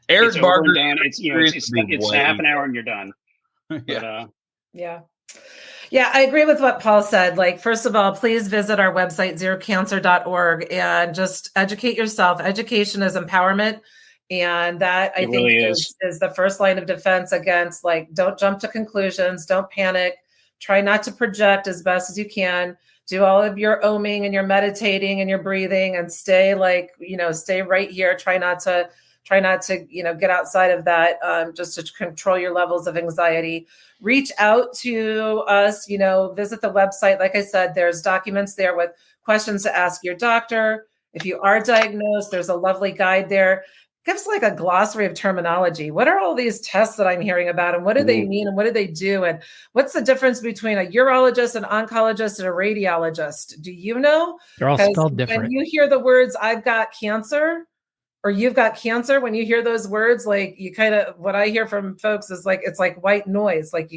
Eric Barger. It's half an hour and you're done. Yeah. But, yeah, I agree with what Paul said. Like, first of all, please visit our website, zerocancer.org, and just educate yourself. Education is empowerment. And that I think really is the first line of defense against, like, don't jump to conclusions, don't panic, try not to project as best as you can. Do all of your oming and your meditating and your breathing, and stay stay right here. Try not to, get outside of that, just to control your levels of anxiety. Reach out to us, visit the website. Like I said, there's documents there with questions to ask your doctor. If you are diagnosed, there's a lovely guide there. Gives like a glossary of terminology. What are all these tests that I'm hearing about, and what do they mean, and what do they do, and what's the difference between a urologist, an oncologist, and a radiologist? Do you know? They're all spelled different. When you hear the words "I've got cancer" or "you've got cancer," when you hear those words, like, you kind of, what I hear from folks is like, it's like white noise. Like,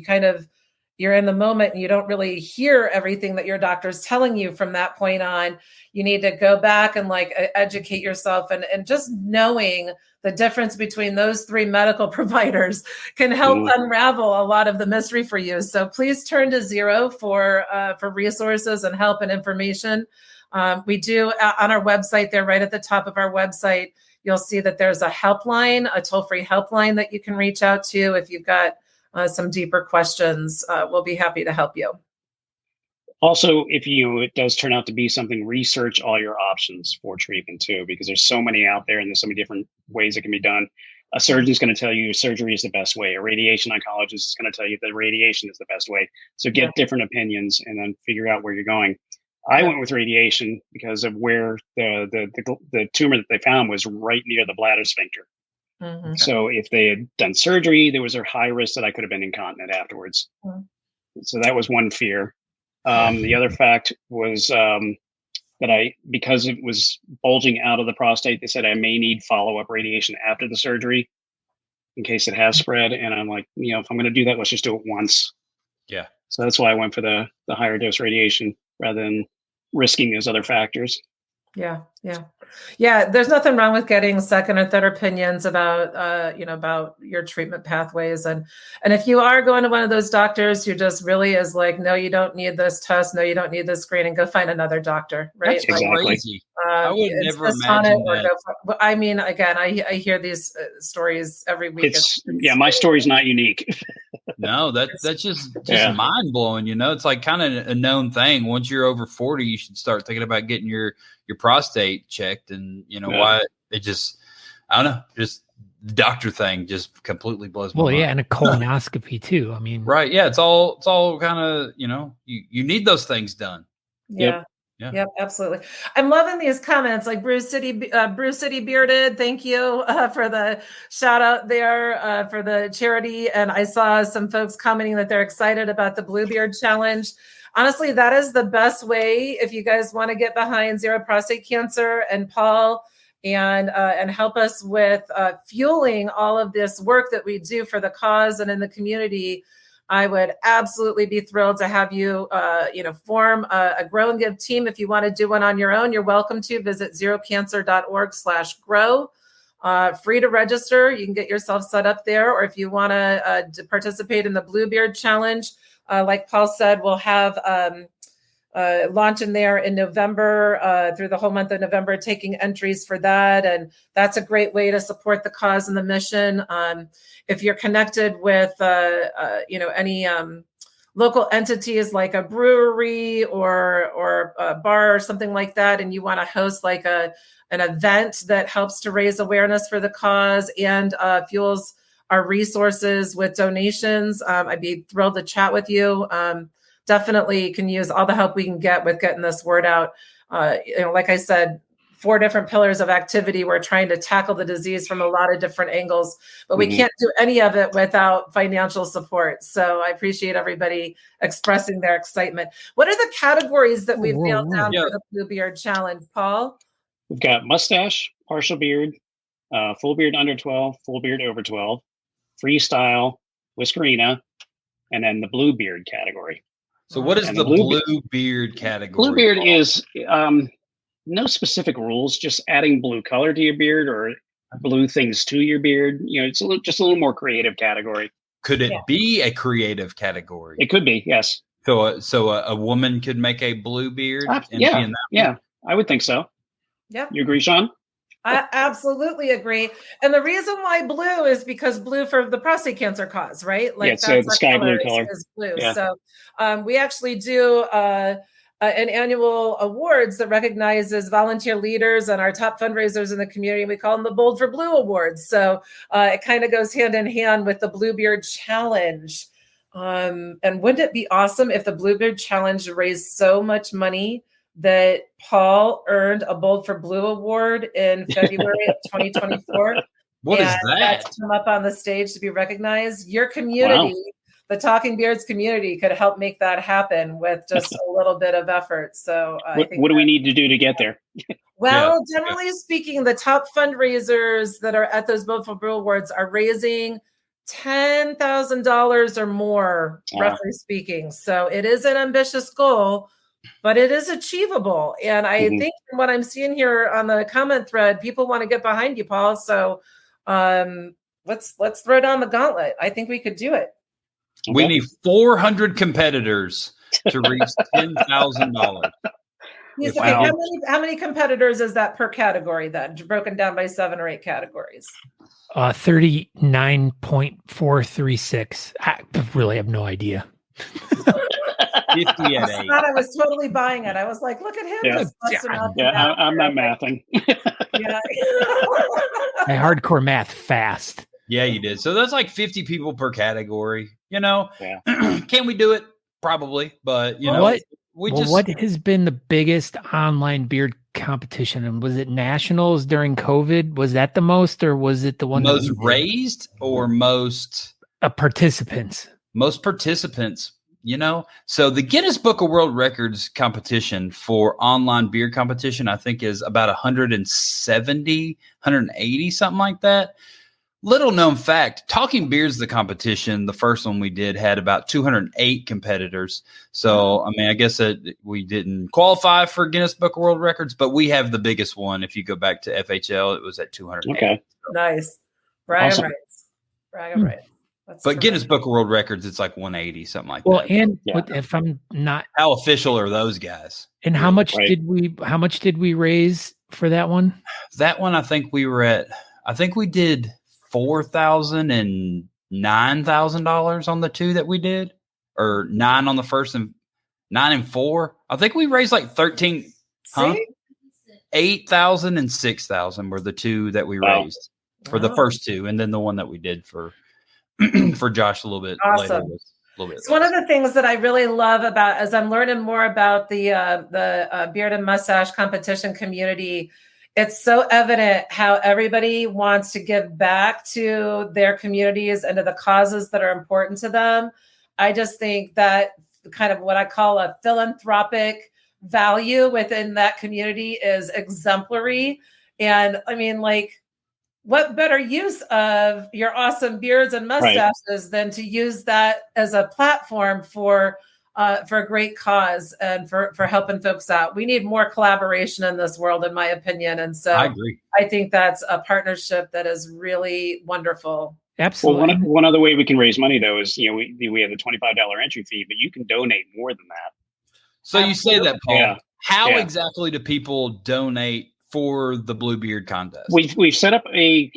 you're in the moment and you don't really hear everything that your doctor's telling you from that point on. You need to go back and educate yourself, and just knowing the difference between those three medical providers can help unravel a lot of the mystery for you. So please turn to Zero for resources and help and information. We do on our website there, right at the top of our website, you'll see that there's a helpline, a toll-free helpline that you can reach out to if you've got some deeper questions. We'll be happy to help you. Also, if it does turn out to be something, research all your options for treatment too, because there's so many out there and there's so many different ways it can be done. A surgeon is going to tell you surgery is the best way. A radiation oncologist is going to tell you that radiation is the best way. So get different opinions and then figure out where you're going. I went with radiation because of where the tumor that they found was right near the bladder sphincter. Mm-hmm. So if they had done surgery, there was a high risk that I could have been incontinent afterwards. Mm-hmm. So that was one fear. The other fact was that because it was bulging out of the prostate, they said I may need follow-up radiation after the surgery in case it has spread. And I'm like, if I'm going to do that, let's just do it once. Yeah. So that's why I went for the higher dose radiation rather than risking those other factors. Yeah. There's nothing wrong with getting second or third opinions about, about your treatment pathways. And if you are going to one of those doctors who just really is like, no, you don't need this test. No, you don't need this screening. Go find another doctor. Right. That's crazy. I would never imagine that. I mean, again, I hear these stories every week. My story's not unique. No, that's just Yeah. mind blowing. It's like kind of a known thing. Once you're over 40, you should start thinking about getting your prostate checked. And why it just, I don't know, just the doctor thing just completely blows my mind. Yeah, and a colonoscopy too. I mean, Right? Yeah, it's all kind of you need those things done. Yeah. Yeah. Yep, absolutely. I'm loving these comments, like Bruce City Bearded. Thank you for the shout out there for the charity. And I saw some folks commenting that they're excited about the Bluebeard Challenge. Honestly, that is the best way if you guys want to get behind Zero Prostate Cancer and Paul and help us with fueling all of this work that we do for the cause and in the community. I would absolutely be thrilled to have you, form a Grow and Give team. If you want to do one on your own, you're welcome to visit zerocancer.org/grow. Free to register. You can get yourself set up there. Or if you want to participate in the Bluebeard Challenge, like Paul said, we'll have launching there in November through the whole month of November, taking entries for that. And that's a great way to support the cause and the mission. If you're connected with, any local entities like a brewery or a bar or something like that, and you want to host like an event that helps to raise awareness for the cause and fuels our resources with donations, I'd be thrilled to chat with you. Definitely can use all the help we can get with getting this word out. Like I said, 4 different pillars of activity. We're trying to tackle the disease from a lot of different angles, but we can't do any of it without financial support. So I appreciate everybody expressing their excitement. What are the categories that we've nailed down for the Bluebeard Challenge, Paul? We've got mustache, partial beard, full beard under 12, full beard over 12, freestyle, whiskerina, and then the blue beard category. So what is the blue beard category? Blue beard is no specific rules, just adding blue color to your beard or blue things to your beard. It's just a little more creative category. Could it be a creative category? It could be, yes. So a woman could make a blue beard? Yeah, I would think so. Yeah. You agree, Shawn? I absolutely agree. And the reason why blue is because blue for the prostate cancer cause, right? Like that's the sky blue color. Is blue. Yeah. So we actually do an annual awards that recognizes volunteer leaders and our top fundraisers in the community. We call them the Bold for Blue Awards. So it kind of goes hand in hand with the Bluebeard Challenge. And wouldn't it be awesome if the Bluebeard Challenge raised so much money that Paul earned a Bold for Blue award in February of 2024? What is that? To come up on the stage to be recognized. Your community, the Talking Beards community, could help make that happen with just a little bit of effort. So what do we need to do to get there? Well, generally speaking, the top fundraisers that are at those Bold for Blue awards are raising $10,000 or more, roughly speaking. So it is an ambitious goal, but it is achievable. And I think from what I'm seeing here on the comment thread, people want to get behind you, Paul. So let's throw down the gauntlet. I think we could do it. We need 400 competitors to reach $10,000. Yes, okay. How many competitors is that per category then, broken down by 7 or 8 categories? 39.436. I really have no idea. 50 at 8. I was totally buying it. I was like, look at him. I'm not mathing. I hardcore math fast. Yeah, you did. So that's like 50 people per category. Can we do it? Probably. But, what has been the biggest online beard competition? And was it nationals during COVID? Was that the most, or was it the one most raised or most participants? Most participants. So the Guinness Book of World Records competition for online beard competition, I think, is about 170, 180, something like that. Little known fact, Talking Beards, the competition, the first one we did, had about 208 competitors. So, I guess that we didn't qualify for Guinness Book of World Records, but we have the biggest one. If you go back to FHL, it was at 208. Okay. Nice. Bragging rights. Bragging rights. But Guinness Book of World Records, it's like 180, something like that. And if I'm not, how official are those guys? And how much did we raise for that one? That one, I think we did 4,000 and $9,000 on the 2 that we did, or 9 on the first and 9 and 4. I think we raised like 13, huh? 8,000 and 6,000 were the 2 that we raised for the first 2, and then the one that we did for for Josh a little bit later. It's one of the things that I really love about, as I'm learning more about the beard and mustache competition community, it's so evident how everybody wants to give back to their communities and to the causes that are important to them. I just think that kind of what I call a philanthropic value within that community is exemplary. And I mean, like, what better use of your awesome beards and mustaches than to use that as a platform for a great cause and for helping folks out. We need more collaboration in this world, in my opinion. And so I agree. I think that's a partnership that is really wonderful. Absolutely. Well, one other way we can raise money, though, is, you know, we have the $25 entry fee, but you can donate more than that. So you say that, Paul. Yeah. How exactly do people donate for the Bluebeard contest? We've set up a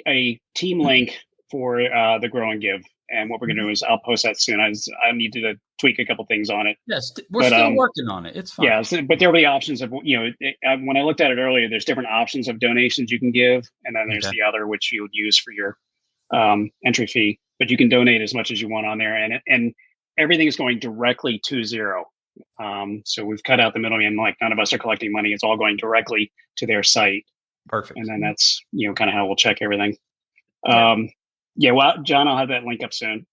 team link for the Grow and Give, and what we're going to do is I'll post that soon. I need to tweak a couple things on it. Yes, we're still working on it. It's fine. Yeah, but there will be options of, you know, when I looked at it earlier, there's different options of donations you can give, and then there's the other which you would use for your entry fee. But you can donate as much as you want on there, and everything is going directly to Zero. So we've cut out the middleman. Like, none of us are collecting money. It's all going directly to their site. Perfect. And then that's, you know, kind of how we'll check everything. Well, John, I'll have that link up soon,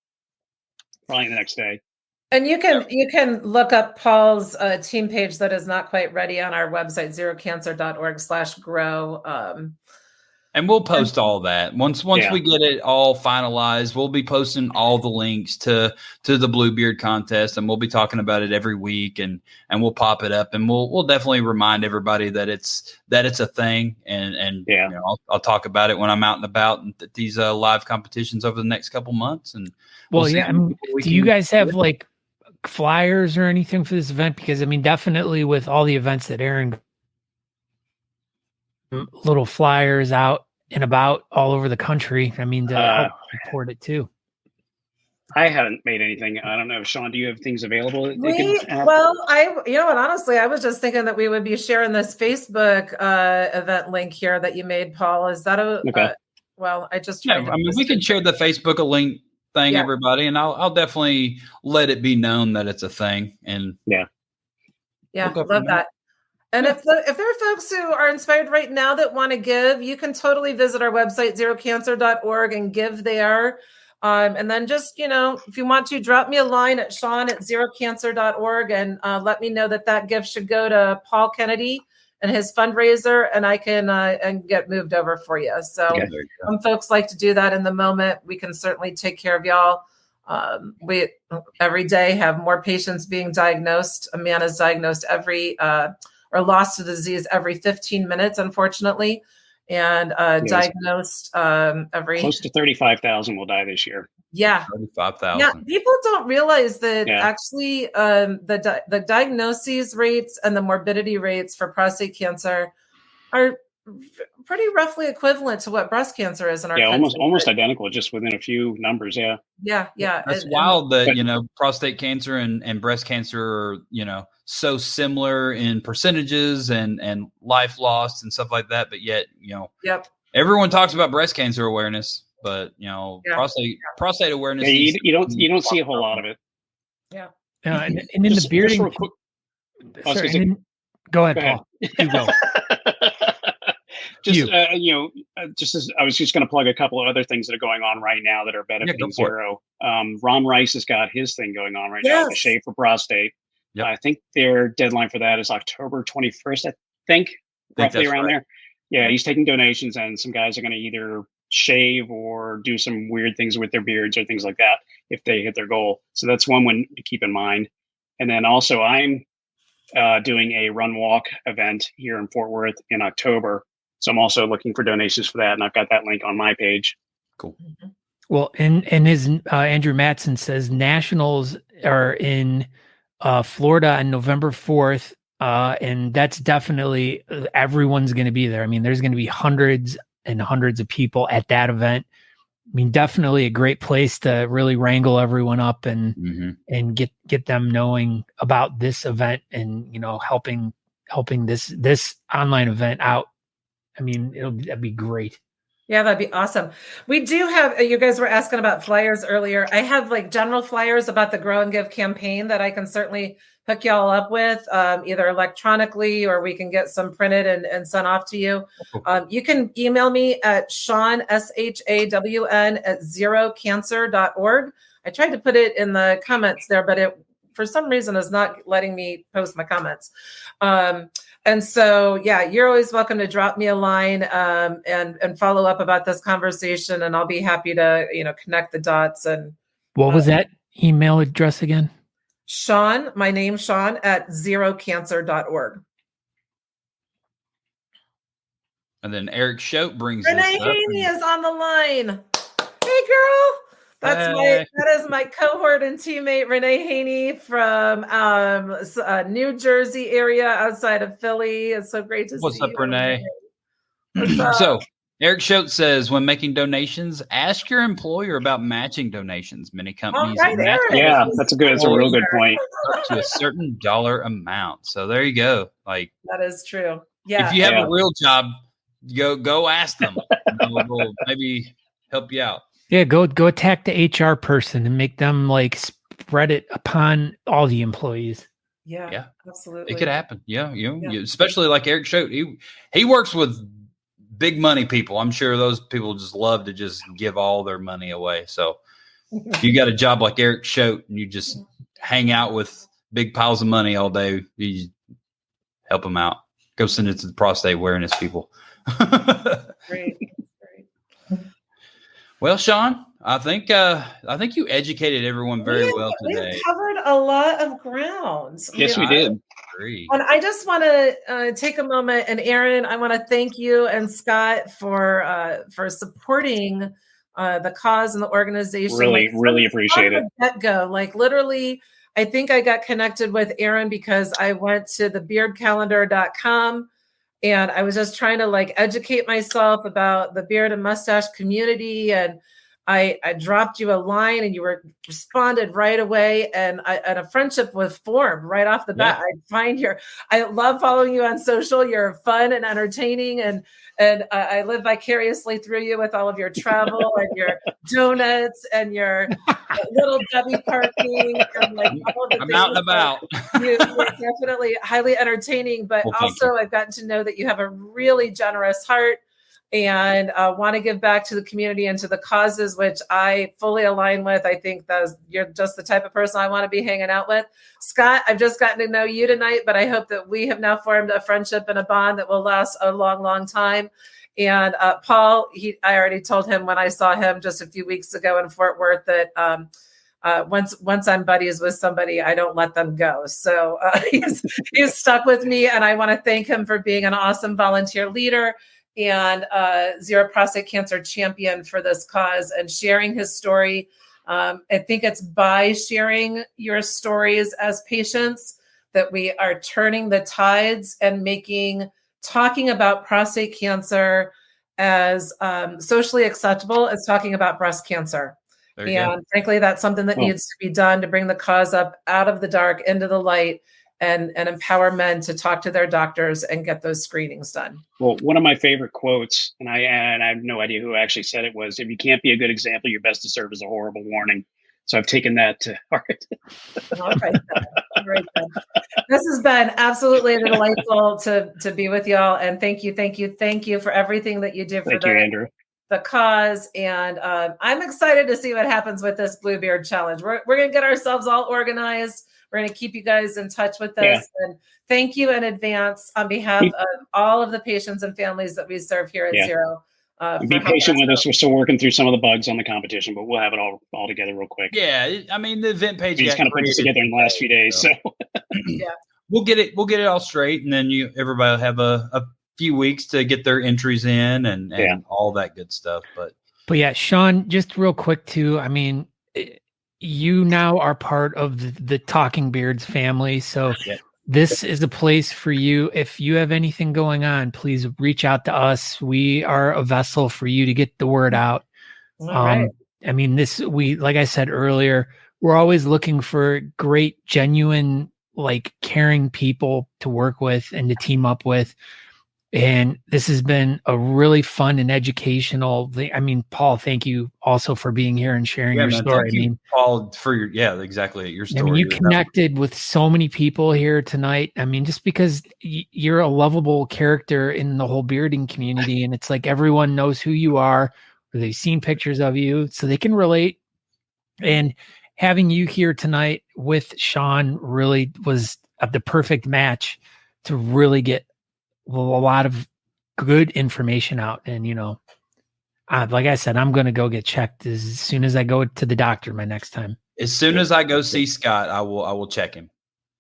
probably the next day. And you can look up Paul's team page that is not quite ready on our website, zerocancer.org/grow. And we'll post all that once we get it all finalized. We'll be posting all the links to the Bluebeard contest, and we'll be talking about it every week, and we'll pop it up, and we'll definitely remind everybody that it's a thing, and you know, I'll talk about it when I'm out and about and these live competitions over the next couple months. And do you guys have like flyers or anything for this event? Because I mean, definitely with all the events that Aaron, little flyers out and about all over the country. I mean, to help support it too. I haven't made anything. I don't know, Shawn, do you have things available? You know what, honestly, I was just thinking that we would be sharing this Facebook event link here that you made, Paul. Is that I just tried. I mean, we can share the Facebook link thing, everybody, and I'll definitely let it be known that it's a thing. And love that. And if there are folks who are inspired right now that want to give, you can totally visit our website, zerocancer.org, and give there. And then just, you know, if you want to, drop me a line at Shawn@zerocancer.org and let me know that gift should go to Paul Kennedy and his fundraiser, and I can and get moved over for you. So some folks like to do that in the moment. We can certainly take care of y'all. We every day have more patients being diagnosed. A man is diagnosed or lost to disease every 15 minutes, unfortunately. And diagnosed every close to 35,000 will die this year. Yeah. 35,000. Yeah. People don't realize that actually the diagnoses rates and the morbidity rates for prostate cancer are pretty roughly equivalent to what breast cancer is in our country. almost identical, just within a few numbers. Yeah. That's wild that, you know, prostate cancer and breast cancer are, you know, so similar in percentages and life lost and stuff like that. But yet, you know, everyone talks about breast cancer awareness, but, you know, prostate awareness. You don't see a whole lot of it. Yeah. And in the bearding. Go ahead, Paul. You go. I was just going to plug a couple of other things that are going on right now that are benefiting Zero. Ron Rice has got his thing going on right now, the Shave for Prostate. Yep. I think their deadline for that is October 21st, roughly around there. Yeah, he's taking donations, and some guys are going to either shave or do some weird things with their beards or things like that if they hit their goal. So that's one to keep in mind. And then also I'm doing a run walk event here in Fort Worth in October. So I'm also looking for donations for that, and I've got that link on my page. Cool. Well, and his Andrew Matson says nationals are in Florida on November 4th, and that's definitely everyone's going to be there. I mean, there's going to be hundreds and hundreds of people at that event. mean, definitely a great place to really wrangle everyone up and get them knowing about this event and, you know, helping this online event out. I mean, that'd be great. Yeah, that'd be awesome. We do have, you guys were asking about flyers earlier. I have like general flyers about the Grow and Give campaign that I can certainly hook y'all up with, either electronically or we can get some printed and sent off to you. You can email me at Shawn, SHAWN at zerocancer.org. I tried to put it in the comments there, but it, for some reason, is not letting me post my comments. And so, yeah, you're always welcome to drop me a line and follow up about this conversation, and I'll be happy to, you know, connect the dots. And what was that email address again? Shawn, my name Shawn at zerocancer.org. And then Eric Schote brings Renee Haney is on the line. Hey, girl. That is my cohort and teammate Renee Haney from New Jersey area outside of Philly. It's so great to see you. What's up, Renee? What's up? So Eric Schote says, when making donations, ask your employer about matching donations. Many companies that's a real good point. Up to a certain dollar amount. So there you go. Like, that is true. Yeah. If you have a real job, go ask them. We'll maybe help you out. Yeah, go attack the HR person and make them like spread it upon all the employees. Yeah, absolutely. It could happen. Yeah, especially like Eric Schote. He works with big money people. I'm sure those people just love to just give all their money away. So if you got a job like Eric Schote and you just hang out with big piles of money all day, you help them out. Go send it to the prostate awareness people. Great. Well, Shawn, I think you educated everyone very well today. We covered a lot of ground. Yes, we did. And I just want to take a moment, and Aaron, I want to thank you and Scott for supporting the cause and the organization. Really appreciate it. Get-go, like literally, I think I got connected with Aaron because I went to the beardcalendar.com. And I was just trying to like educate myself about the beard and mustache community. And I dropped you a line and you responded right away. And a friendship was formed right off the bat. I love following you on social. You're fun and entertaining. And I live vicariously through you with all of your travel and your donuts and your little Debbie parking and like all the I'm out and about. You're definitely highly entertaining, but also I've gotten to know that you have a really generous heart and want to give back to the community and to the causes, which I fully align with. I think you're just the type of person I want to be hanging out with. Scott, I've just gotten to know you tonight, but I hope that we have now formed a friendship and a bond that will last a long, long time. And Paul, I already told him when I saw him just a few weeks ago in Fort Worth that once I'm buddies with somebody, I don't let them go. So he's stuck with me, and I want to thank him for being an awesome volunteer leader and Zero Prostate Cancer champion for this cause and sharing his story. I think it's by sharing your stories as patients that we are turning the tides and talking about prostate cancer as socially acceptable as talking about breast cancer. And frankly, that's something that needs to be done to bring the cause up out of the dark into the light and empower men to talk to their doctors and get those screenings done. Well, one of my favorite quotes, and I have no idea who actually said it, was, if you can't be a good example, you're best to serve as a horrible warning. So I've taken that to heart. All right. This has been absolutely delightful to be with y'all. And thank you for everything that you do for the cause. And I'm excited to see what happens with this Bluebeard Challenge. We're going to get ourselves all organized. We're going to keep you guys in touch with this. Yeah. And thank you in advance on behalf of all of the patients and families that we serve here at Zero. Be patient with us. We're still working through some of the bugs on the competition, but we'll have it all together real quick. Yeah, I mean, the event page. We just kind of put this together in the last few days. So we'll get it all straight, and then everybody will have a few weeks to get their entries in and all that good stuff. But yeah, Shawn, just real quick too. I mean, you now are part of the Talking Beards family, so this is a place for you. If you have anything going on, please reach out to us. We are a vessel for you to get the word out. All right. I mean, like I said earlier, we're always looking for great, genuine, like caring people to work with and to team up with. And this has been a really fun and educational thing. I mean, Paul, thank you also for being here and sharing your story. Thank you, Paul, for your exactly your story. I mean, you connected with so many people here tonight. I mean, just because you're a lovable character in the whole bearding community, and it's like everyone knows who you are, or they've seen pictures of you, so they can relate. And having you here tonight with Shawn really was the perfect match to really get a lot of good information out. And, like I said, I'm going to go get checked as soon as I go to the doctor my next time. As soon as I go see Scott, I will check him.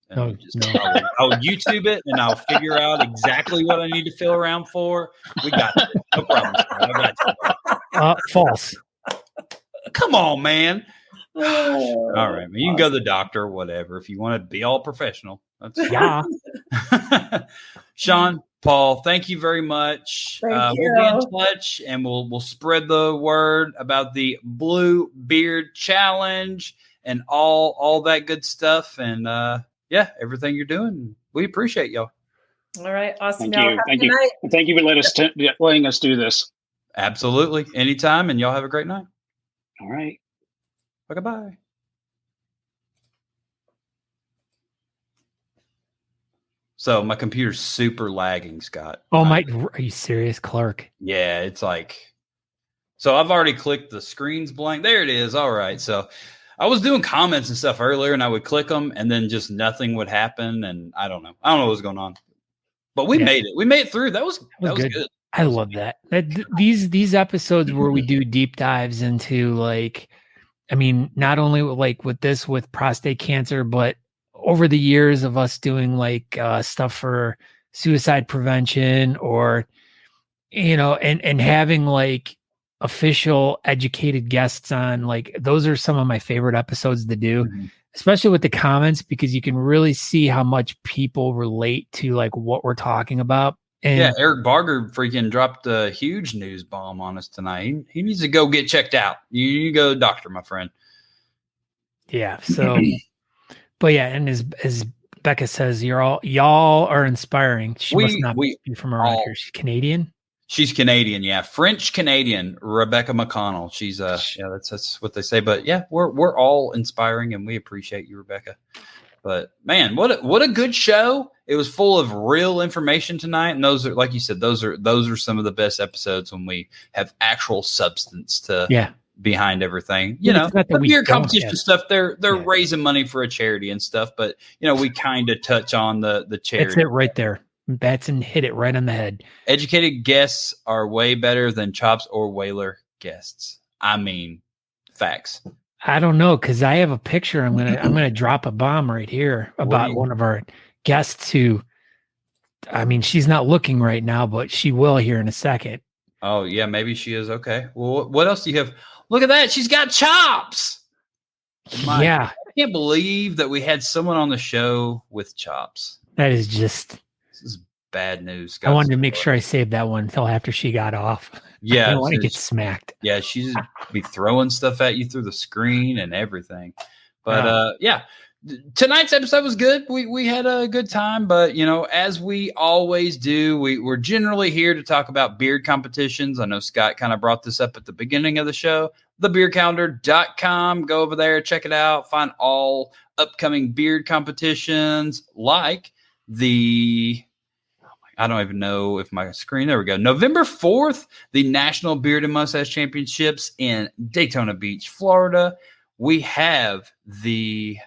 And I'll YouTube it and I'll figure out exactly what I need to feel around for. We got it. No problem, Scott. I got you. False. Come on, man. All right, man. You can go to the doctor, whatever. If you want to be all professional, that's yeah. Shawn, Paul, thank you very much. Thank you. We'll be in touch and we'll spread the word about the Blue Beard Challenge and all that good stuff. And everything you're doing. We appreciate y'all. All right, awesome. Thank you. Thank you. Thank you for letting us do this. Absolutely. Anytime. And y'all have a great night. All right. Bye-bye. So my computer's super lagging, Scott. Oh my! Are you serious, Clark? Yeah, it's like. So I've already clicked the screen's blank. There it is. All right. So I was doing comments and stuff earlier, and I would click them, and then just nothing would happen, and I don't know what was going on. But we made it. We made it through. That was good. I love that. These episodes where we do deep dives into not only with prostate cancer, but over the years of us doing stuff for suicide prevention or, and having official educated guests on, those are some of my favorite episodes to do, especially with the comments, because you can really see how much people relate to what we're talking about. And Eric Barger freaking dropped a huge news bomb on us tonight. He needs to go get checked out. You need to go to the doctor, my friend. Yeah. So, but yeah, and as Becca says, y'all are inspiring. She must not be from around here. She's Canadian. She's Canadian, yeah, French Canadian. Rebecca McConnell. She's that's what they say. But yeah, we're all inspiring, and we appreciate you, Rebecca. But man, what a good show! It was full of real information tonight, and those are, like you said, those are some of the best episodes when we have actual substance to behind everything. The beer competition stuff. They're raising money for a charity and stuff, but we kind of touch on the charity. That's it right there. Batson hit it right on the head. Educated guests are way better than Chops or Whaler guests. I mean, facts. I don't know, because I have a picture. I'm gonna drop a bomb right here about one of our guests who, she's not looking right now, but she will here in a second. Oh yeah, maybe she is. Okay. Well, what else do you have? Look at that. She's got chops. I can't believe that we had someone on the show with chops. That is just. This is bad news. I wanted to make sure I saved that one until after she got off. Yeah. I don't want to get smacked. Yeah. She's be throwing stuff at you through the screen and everything. But tonight's episode was good. We had a good time, but as we always do, we're generally here to talk about beard competitions. I know Scott kind of brought this up at the beginning of the show. Thebeardcalendar.com. Go over there, check it out, find all upcoming beard competitions like I don't even know if my screen, there we go. November 4th, the National Beard and Mustache Championships in Daytona Beach, Florida. We have the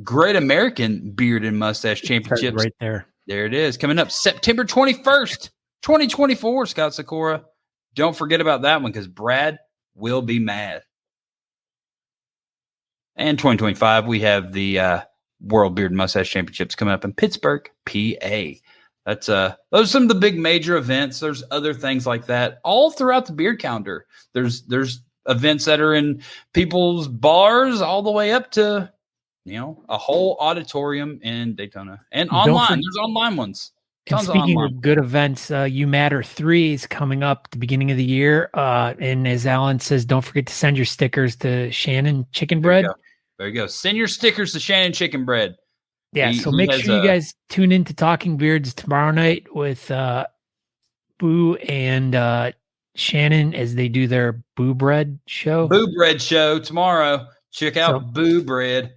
Great American Beard and Mustache Championships. Right there. There it is. Coming up September 21st, 2024, Scott Sakura. Don't forget about that one because Brad will be mad. And 2025, we have the World Beard and Mustache Championships coming up in Pittsburgh, PA. That's those are some of the big major events. There's other things like that all throughout the beard calendar. There's events that are in people's bars all the way up to a whole auditorium in Daytona and online. There's online ones. And Tons speaking online. of good events, You Matter 3 is coming up at the beginning of the year. And as Alan says, don't forget to send your stickers to Shannon Chicken Bread. There you go. Send your stickers to Shannon Chicken Bread. Yeah, so make sure you guys tune in to Talking Beards tomorrow night with Boo and Shannon as they do their Boo Bread show. Boo Bread show tomorrow. Check out Boo Bread.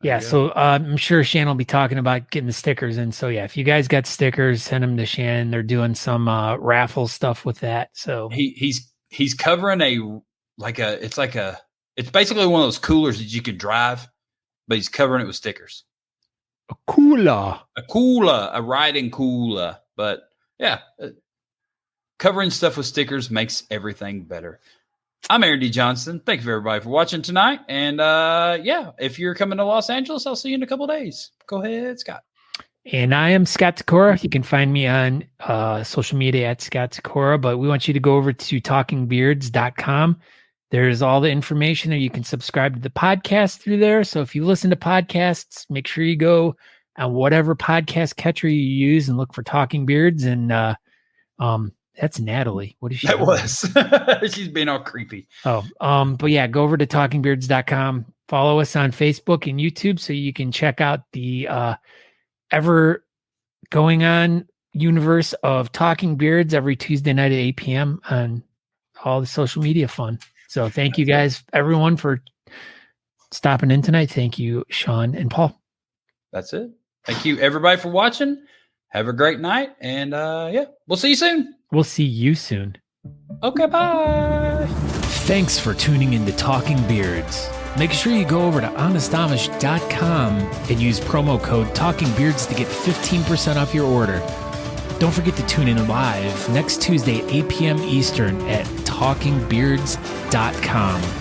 Yeah, so I'm sure Shannon will be talking about getting the stickers in. So yeah, if you guys got stickers, send them to Shannon. They're doing some raffle stuff with that. So he's covering it's basically one of those coolers that you can drive, but he's covering it with stickers. A cooler, a riding cooler. But yeah, covering stuff with stickers makes everything better. I'm Aaron D. Johnson. Thank you everybody for watching tonight. And if you're coming to Los Angeles, I'll see you in a couple of days. Go ahead, Scott. And I am Scott Takora. You can find me on social media at Scott Takora, but we want you to go over to talkingbeards.com. There's all the information there. You can subscribe to the podcast through there. So if you listen to podcasts, make sure you go on whatever podcast catcher you use and look for Talking Beards. And that's Natalie. What is she? That was. She's being all creepy. Oh, but yeah, go over to talkingbeards.com. Follow us on Facebook and YouTube so you can check out the ever going on universe of Talking Beards every Tuesday night at 8 p.m. on all the social media fun. So thank you guys, everyone, for stopping in tonight. Thank you, Shawn and Paul. That's it. Thank you, everybody, for watching. Have a great night. And we'll see you soon. We'll see you soon. Okay, bye. Thanks for tuning in to Talking Beards. Make sure you go over to honestamish.com and use promo code TalkingBeards to get 15% off your order. Don't forget to tune in live next Tuesday, 8 p.m. Eastern at talkingbeards.com.